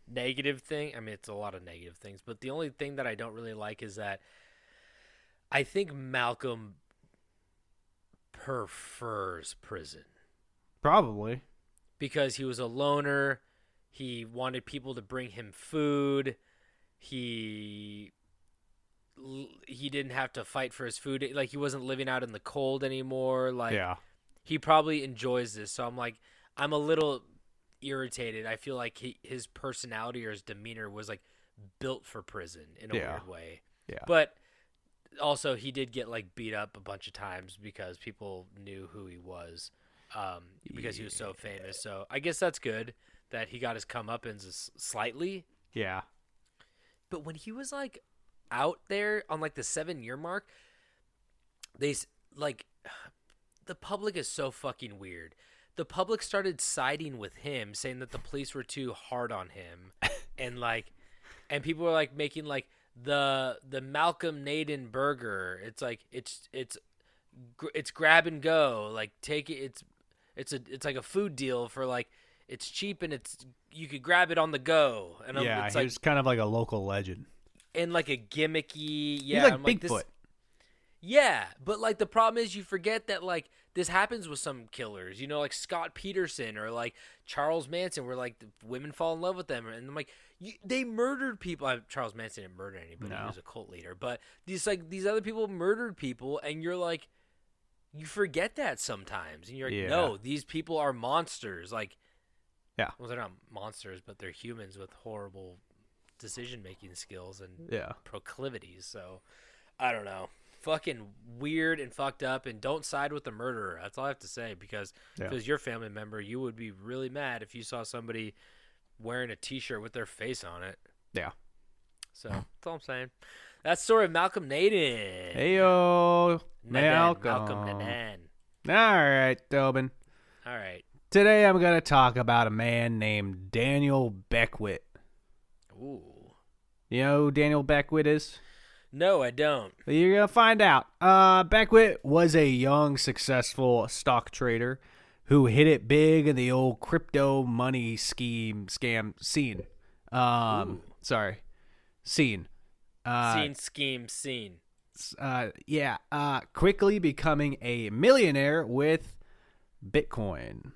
negative thing, I mean, it's a lot of negative things, but the only thing that I don't really like is that I think Malcolm prefers prison. Probably. Because he was a loner, he wanted people to bring him food, he didn't have to fight for his food, like he wasn't living out in the cold anymore. Like, yeah, he probably enjoys this. So I'm a little irritated. I feel like his personality or his demeanor was like built for prison in a weird way. Yeah, but also he did get like beat up a bunch of times because people knew who he was. Because he was so famous. So I guess that's good that he got his comeuppance slightly. Yeah. But when he was like out there on like the 7-year mark, they like, the public is so fucking weird. The public started siding with him, saying that the police were too hard on him. and people were like making like the Malcolm Naden burger. It's like, it's grab and go. Like take it. It's like a food deal for like, it's cheap and you could grab it on the go. And yeah, it's he was kind of like a local legend. And like a gimmicky, He's like Bigfoot. Yeah, but like the problem is you forget that like this happens with some killers, like Scott Peterson or like Charles Manson, where like the women fall in love with them, and I'm like, they murdered people. Charles Manson didn't murder anybody; he was a cult leader. But these other people murdered people, and you're like, you forget that sometimes, and you're like, no, these people are monsters. Like, yeah, well, they're not monsters, but they're humans with horrible decision-making skills and proclivities. So, I don't know. Fucking weird and fucked up, and don't side with the murderer. That's all I have to say, because if it was your family member, you would be really mad if you saw somebody wearing a T-shirt with their face on it. Yeah. So, that's all I'm saying. That's the story of Malcolm Naden. Heyo, Malcolm Naden. All right, Tobin. All right. Today I'm going to talk about a man named Daniel Beckwitt. Ooh. You know who Daniel Beckwitt is? No, I don't. You're going to find out. Beckwitt was a young, successful stock trader who hit it big in the old crypto money scam scene. Scene. Scene. Quickly becoming a millionaire with Bitcoin.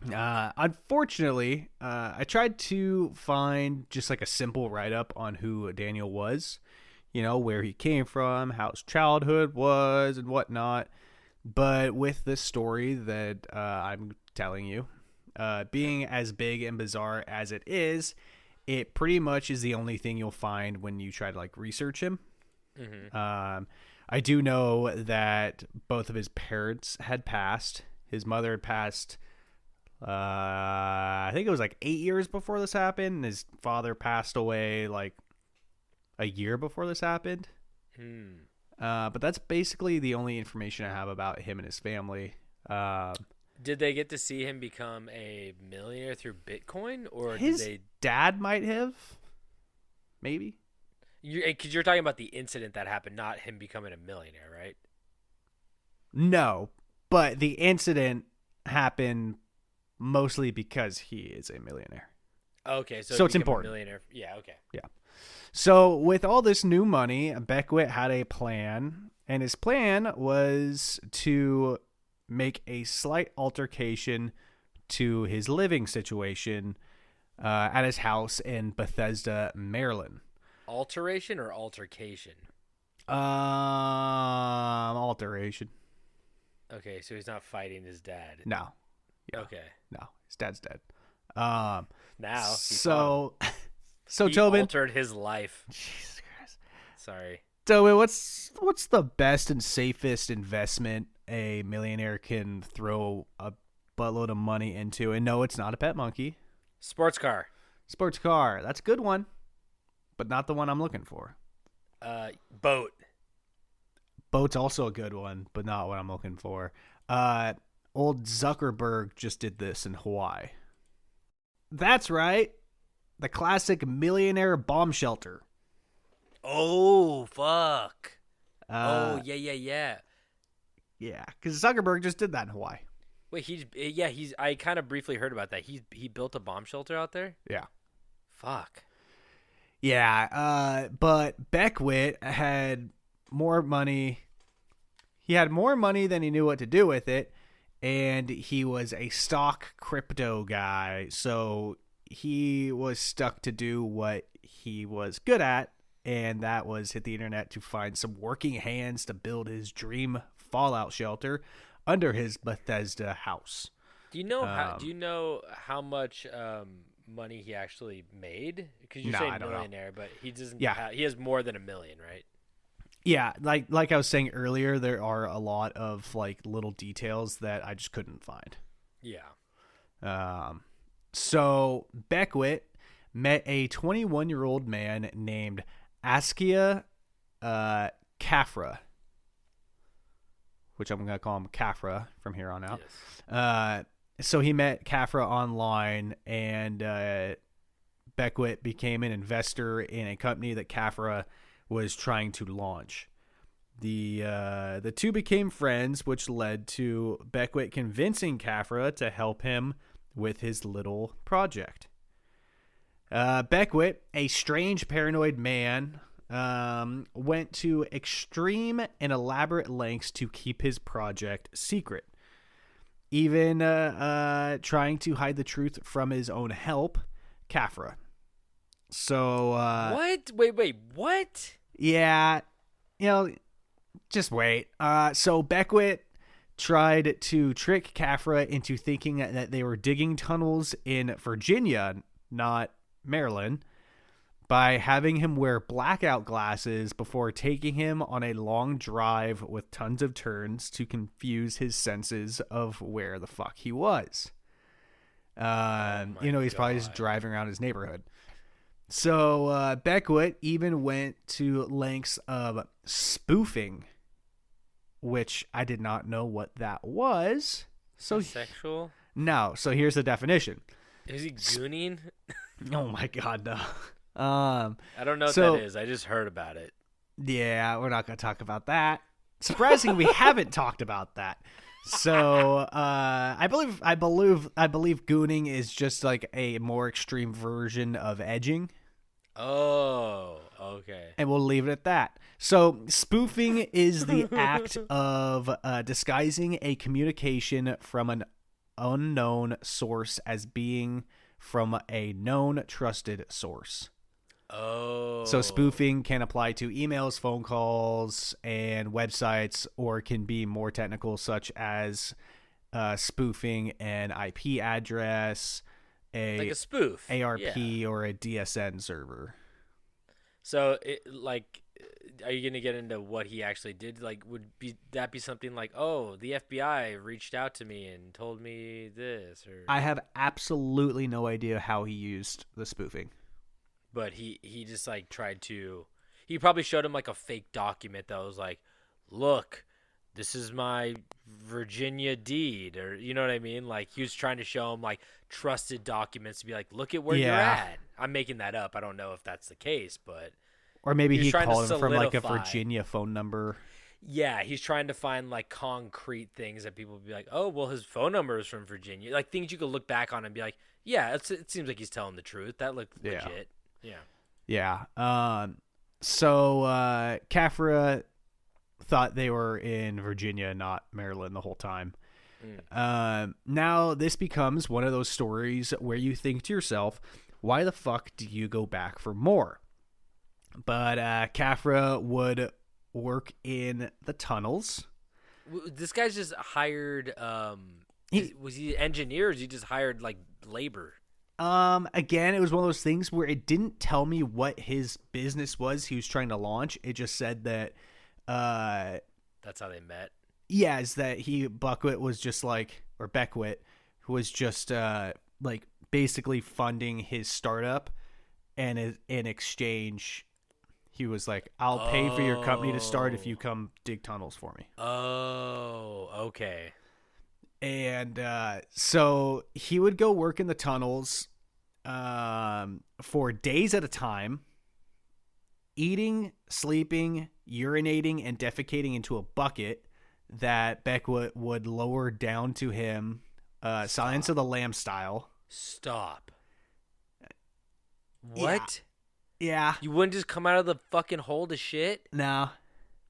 Unfortunately, I tried to find just like a simple write-up on who Daniel was, where he came from, how his childhood was, and whatnot. But with this story that I'm telling you, being as big and bizarre as it is, it pretty much is the only thing you'll find when you try to like research him. Mm-hmm. I do know that both of his parents had passed. His mother had passed, I think it was like 8 years before this happened. And his father passed away like a year before this happened. But that's basically the only information I have about him and his family. Did they get to see him become a millionaire through Bitcoin, or His did they? dad might have, maybe. Because you're talking about the incident that happened, not him becoming a millionaire, right? No, but the incident happened mostly because he is a millionaire. Okay, so So it's become a important. millionaire. Yeah. Okay. Yeah. So with all this new money, Beckwitt had a plan, and his plan was to make a slight altercation to his living situation at his house in Bethesda, Maryland. Alteration or altercation? Alteration. Okay, so he's not fighting his dad. No. Yeah. Okay. No, his dad's dead. Now. So He Tobin, altered his life. Jesus Christ. Sorry. Tobin, what's the best and safest investment a millionaire can throw a buttload of money into? And no, it's not a pet monkey. Sports car. Sports car. That's a good one, but not the one I'm looking for. Boat. Boat's also a good one, but not what I'm looking for. Old Zuckerberg just did this in Hawaii. That's right. The classic millionaire bomb shelter. Oh, fuck. Yeah, Yeah. because Zuckerberg just did that in Hawaii. Wait, he's. I kind of briefly heard about that. He built a bomb shelter out there. Yeah. Fuck. Yeah, but Beckwitt had more money. He had more money than he knew what to do with it, and he was a stock crypto guy, so he was stuck to do what he was good at, and that was hit the internet to find some working hands to build his dream fallout shelter under his Bethesda house. Do you know how much money he actually made? Because you're saying I don't know. millionaire, but he doesn't. Yeah. He has more than $1 million, right? Yeah, like I was saying earlier, there are a lot of like little details that I just couldn't find. Yeah. So Beckwitt met a 21-year-old man named Askia Kafra, which I'm going to call him Kafra from here on out. Yes. So he met Kafra online, and Beckwitt became an investor in a company that Kafra was trying to launch. The two became friends, which led to Beckwitt convincing Kafra to help him with his little project. Beckwitt, a strange paranoid man, went to extreme and elaborate lengths to keep his project secret, even trying to hide the truth from his own help, Kafra. So What? Wait. What? yeah, just wait. So Beckwitt tried to trick Kafra into thinking that they were digging tunnels in Virginia, not Maryland, by having him wear blackout glasses before taking him on a long drive with tons of turns to confuse his senses of where the fuck he was. He's probably just driving around his neighborhood. So Beckwitt even went to lengths of spoofing, which I did not know what that was. So Sexual? No. So here's the definition. Is he gooning? Oh my God, no. I don't know what so- that is. I just heard about it. Yeah, we're not going to talk about that. Surprisingly, we haven't talked about that. So I believe gooning is just like a more extreme version of edging. Oh, okay. And we'll leave it at that. So spoofing is the act of disguising a communication from an unknown source as being from a known trusted source. Oh. So spoofing can apply to emails, phone calls, and websites, or can be more technical, such as spoofing an IP address, like a spoof. ARP, Yeah. or a DSN server. So, are you going to get into what he actually did? Like, that be something like, oh, the FBI reached out to me and told me this? Or I have absolutely no idea how he used the spoofing. But he just, like, tried to... He probably showed him, like, a fake document that was like, look, this is my Virginia deed, or you know what I mean? Like he was trying to show him like trusted documents to be like, look at where you're Yeah. at. I'm making that up. I don't know if that's the case, but Or maybe He was he trying to called him from like a solidify. Virginia phone number. yeah, he's trying to find like concrete things that people would be like, oh, well, his phone number is from Virginia. Like things you could look back on and be like, yeah, it seems like he's telling the truth. That looked Yeah. legit. Yeah. Yeah. So Cafra thought they were in Virginia, not Maryland, the whole time. Now this becomes one of those stories where you think to yourself, why the fuck do you go back for more? But Cafra would work in the tunnels. This guy's just hired. Was he an engineer? Or is he just hired like labor? Again, it was one of those things where it didn't tell me what his business was he was trying to launch. It just said that, That's how they met. yeah, is that Beckwit was just like, or Beckwitt was just, like basically funding his startup, and in exchange, he was like, I'll pay for your company to start if you come dig tunnels for me. Oh, okay. And so he would go work in the tunnels for days at a time, eating, sleeping, urinating, and defecating into a bucket that Beckwood would lower down to him, Silence of the Lamb style. Stop. What? Yeah. You wouldn't just come out of the fucking hole to shit? No.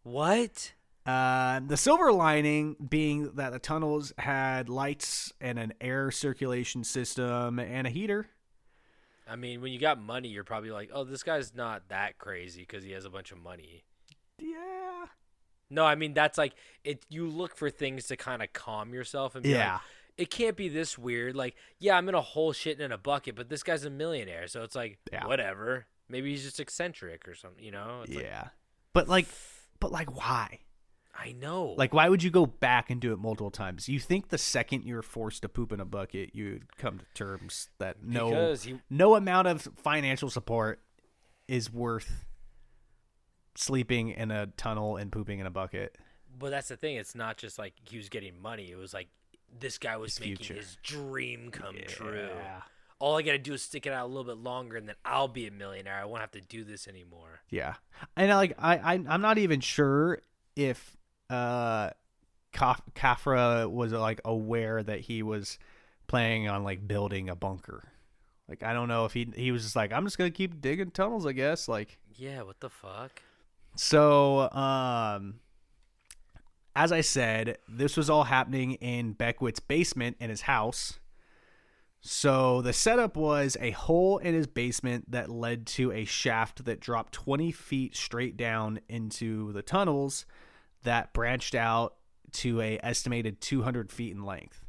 What? The silver lining being that the tunnels had lights and an air circulation system and a heater. I mean, when you got money, you're probably like, oh, this guy's not that crazy because he has a bunch of money. Yeah. No, I mean, that's like, you look for things to kind of calm yourself and be Yeah. like, it can't be this weird. Like, yeah, I'm in a hole shitting in a bucket, but this guy's a millionaire. So it's like, Yeah. whatever. Maybe he's just eccentric or something, you know? It's Yeah. But like, why? I know. Like, why would you go back and do it multiple times? You think the second you're forced to poop in a bucket, you'd come to terms that Because no amount of financial support is worth sleeping in a tunnel and pooping in a bucket. But that's the thing. It's not just like he was getting money. It was like this guy was making future. his dream come true. Yeah. All I got to do is stick it out a little bit longer, and then I'll be a millionaire. I won't have to do this anymore. Yeah. And like, I'm not even sure if Cafra was like aware that he was planning on like building a bunker. Like, I don't know if he was just like, I'm just gonna keep digging tunnels, I guess. Like, Yeah, what the fuck? so as I said, this was all happening in Beckwitt's basement in his house. So the setup was a hole in his basement that led to a shaft that dropped 20 feet straight down into the tunnels that branched out to a estimated 200 feet in length.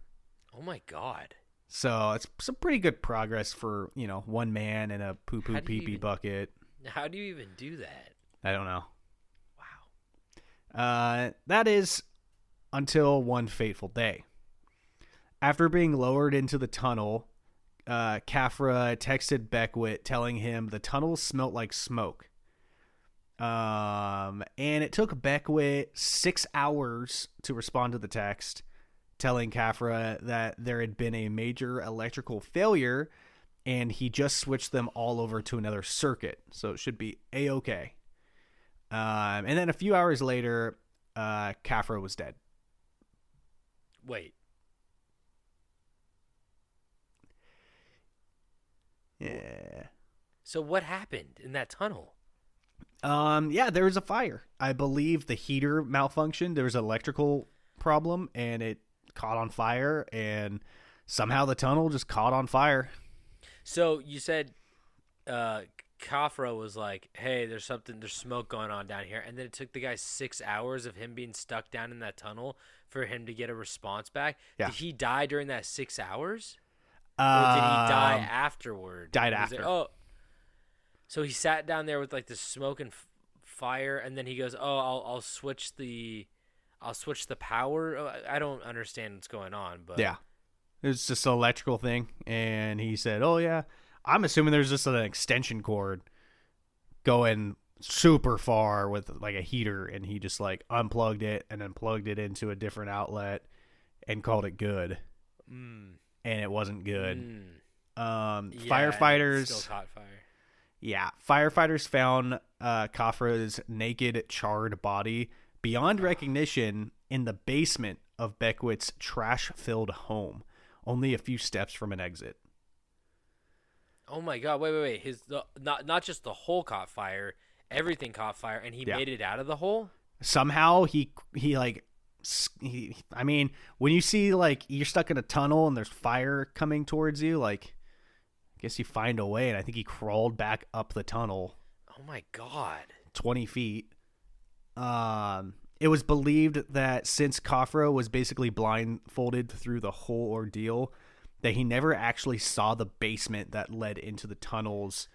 Oh my god. So it's some pretty good progress for, one man in a poo-poo How do you pee-pee even- bucket. How do you even do that? I don't know. Wow. That is until one fateful day. After being lowered into the tunnel, Cafra texted Beckwitt telling him the tunnel smelt like smoke. And it took Beckwitt 6 hours to respond to the text, telling Cafra that there had been a major electrical failure and he just switched them all over to another circuit. So it should be A-okay. And then a few hours later, Cafra was dead. Wait. Yeah. So what happened in that tunnel? Yeah, there was a fire. I believe the heater malfunctioned. There was an electrical problem, and it caught on fire, and somehow the tunnel just caught on fire. So you said Kafra was like, hey, there's smoke going on down here. And then it took the guy 6 hours of him being stuck down in that tunnel for him to get a response back. Yeah. Did he die during that 6 hours? Or did he die afterward? Died Was after. So he sat down there with like the smoke and fire, and then he goes, "Oh, I'll switch the power." Oh, I don't understand what's going on, but Yeah. It was just an electrical thing, and he said, oh, yeah. I'm assuming there's just an extension cord going super far with like a heater, and he just like unplugged it and then plugged it into a different outlet and called it good. And it wasn't good. Yeah, Firefighters still caught fire. Yeah, firefighters found Khafra's naked, charred body beyond recognition in the basement of Beckwitt's trash-filled home, only a few steps from an exit. Oh my God! Wait! Not just the hole caught fire, everything caught fire, and he made it out of the hole. Somehow I mean, when you see like you're stuck in a tunnel and there's fire coming towards you, like I guess you find a way, and I think he crawled back up the tunnel. Oh my God! 20 feet. It was believed that since Khafra was basically blindfolded through the whole ordeal, that he never actually saw the basement that led into the tunnels.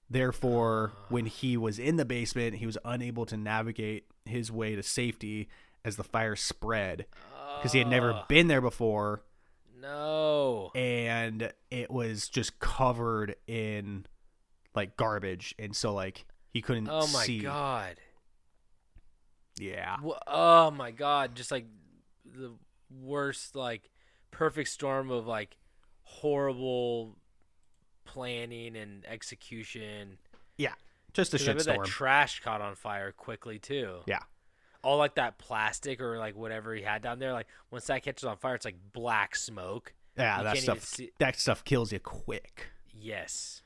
Therefore, when he was in the basement, he was unable to navigate his way to safety as the fire spread because he had never been there before. No. And it was just covered in like garbage, and so like he couldn't see. Oh my God. Yeah. Oh my God! Just like the worst, like perfect storm of like horrible planning and execution. Yeah. Just a 'Cause I bet shitstorm. that trash caught on fire quickly too. Yeah. All like that plastic or like whatever he had down there. Like once that catches on fire, it's like black smoke. Yeah, You that can't even stuff. see- That stuff kills you quick. Yes.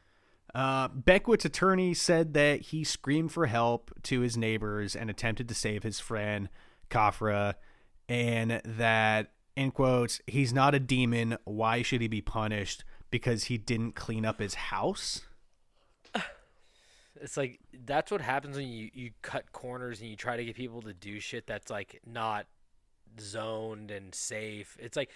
Beckwitt's attorney said that he screamed for help to his neighbors and attempted to save his friend Khafra, and that, in quotes, he's not a demon. Why should he be punished? Because he didn't clean up his house? It's like that's what happens when you cut corners and you try to get people to do shit that's like not zoned and safe. It's like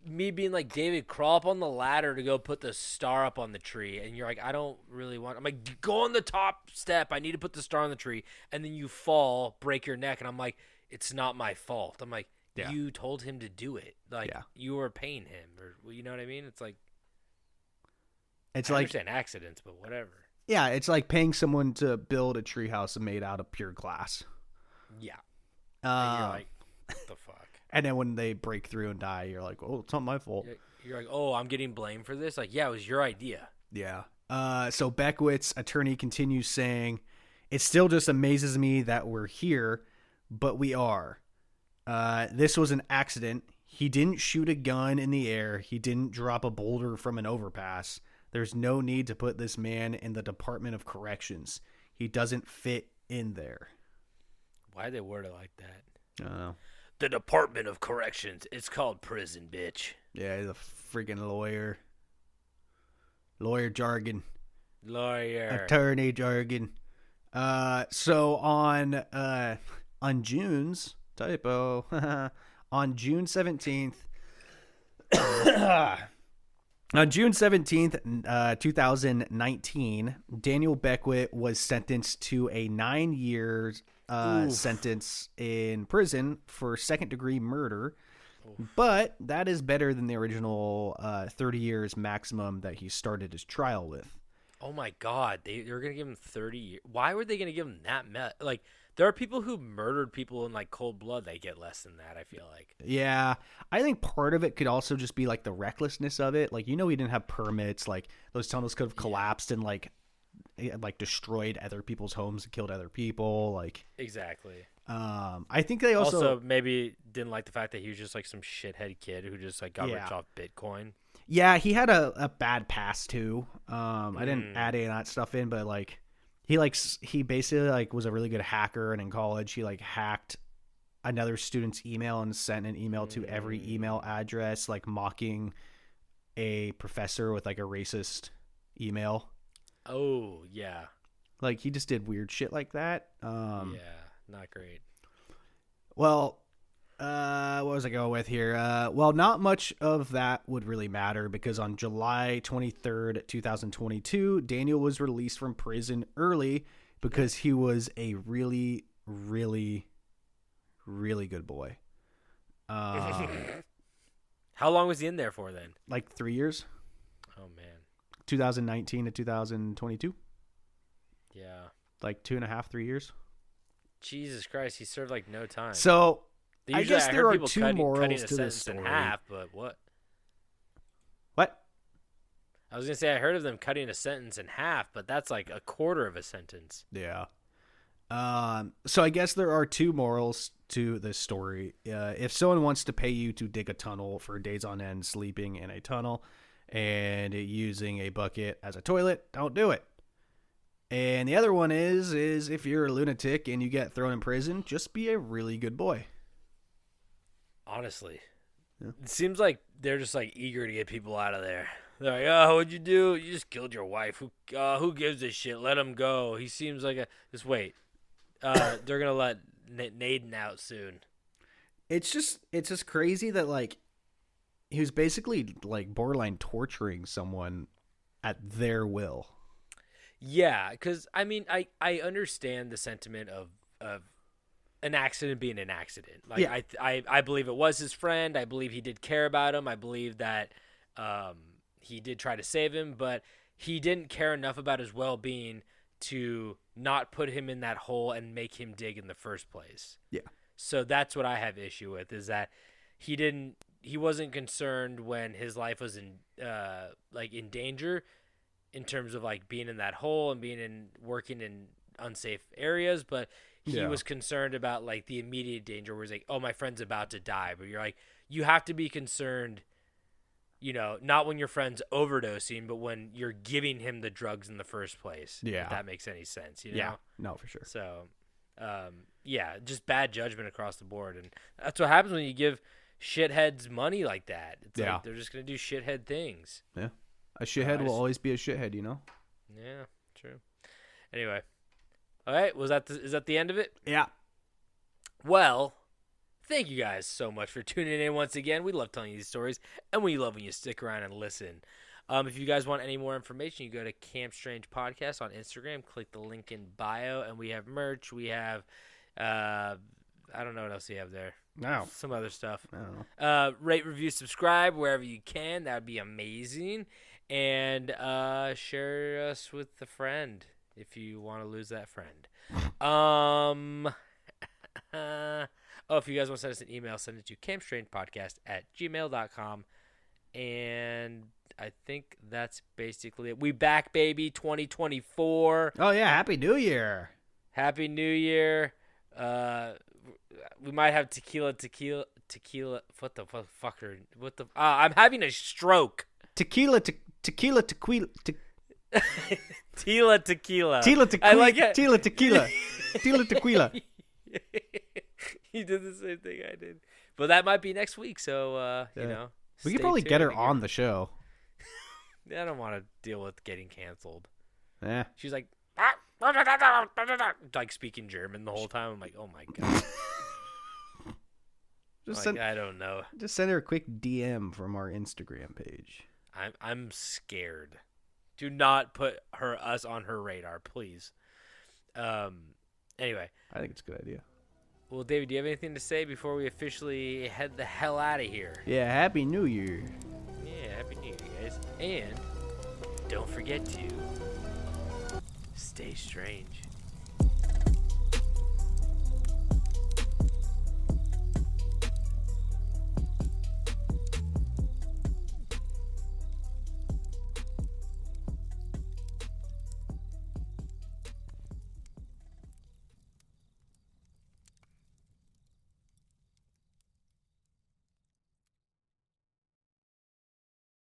me being like, David, crawl up on the ladder to go put the star up on the tree, and you're like, I don't really want. I'm like, go on the top step. I need to put the star on the tree, and then you fall, break your neck, and I'm like, it's not my fault. I'm like, Yeah. you told him to do it. Like Yeah. you were paying him, or you know what I mean? It's like It's I like, understand accidents, but whatever. yeah, it's like paying someone to build a treehouse made out of pure glass. Yeah. And you're like, what the fuck? And then when they break through and die, you're like, oh, it's not my fault. You're like, oh, I'm getting blamed for this? Like, yeah, it was your idea. Yeah. So Beckwitt's attorney continues saying, it still just amazes me that we're here, but we are. This was an accident. He didn't shoot a gun in the air. He didn't drop a boulder from an overpass. There's no need to put this man in the Department of Corrections. He doesn't fit in there. Why'd they word it like that? I don't know. The Department of Corrections. It's called prison, bitch. Yeah, he's a freaking lawyer. Lawyer jargon. Lawyer. Attorney jargon. So on June's typo on June 17th on June 17th, 2019, Daniel Beckwitt was sentenced to a 9-year sentence in prison for second-degree murder. But that is better than the original 30 years maximum that he started his trial with. Oh my God, they were gonna give him 30 years. Why were they gonna give him that? Like, there are people who murdered people in like cold blood. They get less than that. I feel like. Yeah, I think part of it could also just be like the recklessness of it. Like, he didn't have permits. Like, those tunnels could have collapsed and like destroyed other people's homes and killed other people. Like, Exactly. I think they also maybe didn't like the fact that he was just like some shithead kid who just like got rich off Bitcoin. Yeah, he had a bad past too. I didn't add any of that stuff in, but like he basically like was a really good hacker, and in college he like hacked another student's email and sent an email to every email address, like mocking a professor with like a racist email. Oh yeah. Like, he just did weird shit like that. Yeah, not great. Well, what was I going with here? Well, not much of that would really matter, because on July 23rd, 2022, Daniel was released from prison early because he was a really, really, really good boy. How long was he in there for then? Like 3 years, Oh man. 2019 to 2022. Yeah. like 2.5, 3 years. Jesus Christ, he served like no time. So I Usually guess heard there are people two cutting morals a to this sentence story. in half, but what? What? I was gonna say I heard of them cutting a sentence in half, but that's like a quarter of a sentence. Yeah. So I guess there are two morals to this story. If someone wants to pay you to dig a tunnel for days on end, sleeping in a tunnel and using a bucket as a toilet, don't do it. And the other one is if you're a lunatic and you get thrown in prison, just be a really good boy. Honestly, Yeah. It seems like they're just like eager to get people out of there. They're like, "Oh, what'd you do? You just killed your wife. Who gives a shit? Let him go. He seems like a." Just wait. They're gonna let Naden out soon. It's just crazy that like he was basically like borderline torturing someone at their will. Yeah, because I mean, I understand the sentiment of an accident being an accident. Like, Yeah. I believe it was his friend. I believe he did care about him. I believe that he did try to save him, but he didn't care enough about his well-being to not put him in that hole and make him dig in the first place. Yeah. So that's what I have issue with, is that he wasn't concerned when his life was in danger, in terms of like being in that hole and working in unsafe areas, but he was concerned about like the immediate danger where he's like, oh, my friend's about to die. But you're like, you have to be concerned, not when your friend's overdosing, but when you're giving him the drugs in the first place. Yeah. If that makes any sense, Yeah. No, for sure. So, just bad judgment across the board. And that's what happens when you give shitheads money like that. It's like they're just going to do shithead things. Yeah. A shithead will always be a shithead, Yeah, true. Anyway. All right, is that the end of it? Yeah. Well, thank you guys so much for tuning in once again. We love telling you these stories, and we love when you stick around and listen. If you guys want any more information, you go to Camp Strange Podcast on Instagram. Click the link in bio, and we have merch. We have, I don't know what else we have there. No. Some other stuff. I don't know. Rate, review, subscribe wherever you can. That would be amazing. And share us with a friend if you want to lose that friend. If you guys want to send us an email, send it to campstrangepodcast@gmail.com. And I think that's basically it. We back, baby, 2024. Oh, yeah. Happy New Year. Happy New Year. We might have tequila. What the fucker? I'm having a stroke. Tequila. Tila tequila. I like it. Tila tequila. Tila tequila. You did the same thing I did. But that might be next week, so, We could probably get her on the show. I don't want to deal with getting canceled. Yeah. She's like speaking German the whole time. I'm like, oh my God. I don't know. Just send her a quick DM from our Instagram page. I'm scared. Do not put us on her radar, please. Anyway. I think it's a good idea. Well, David, do you have anything to say before we officially head the hell out of here? Yeah, Happy New Year. Yeah, Happy New Year, guys. And don't forget to stay strange.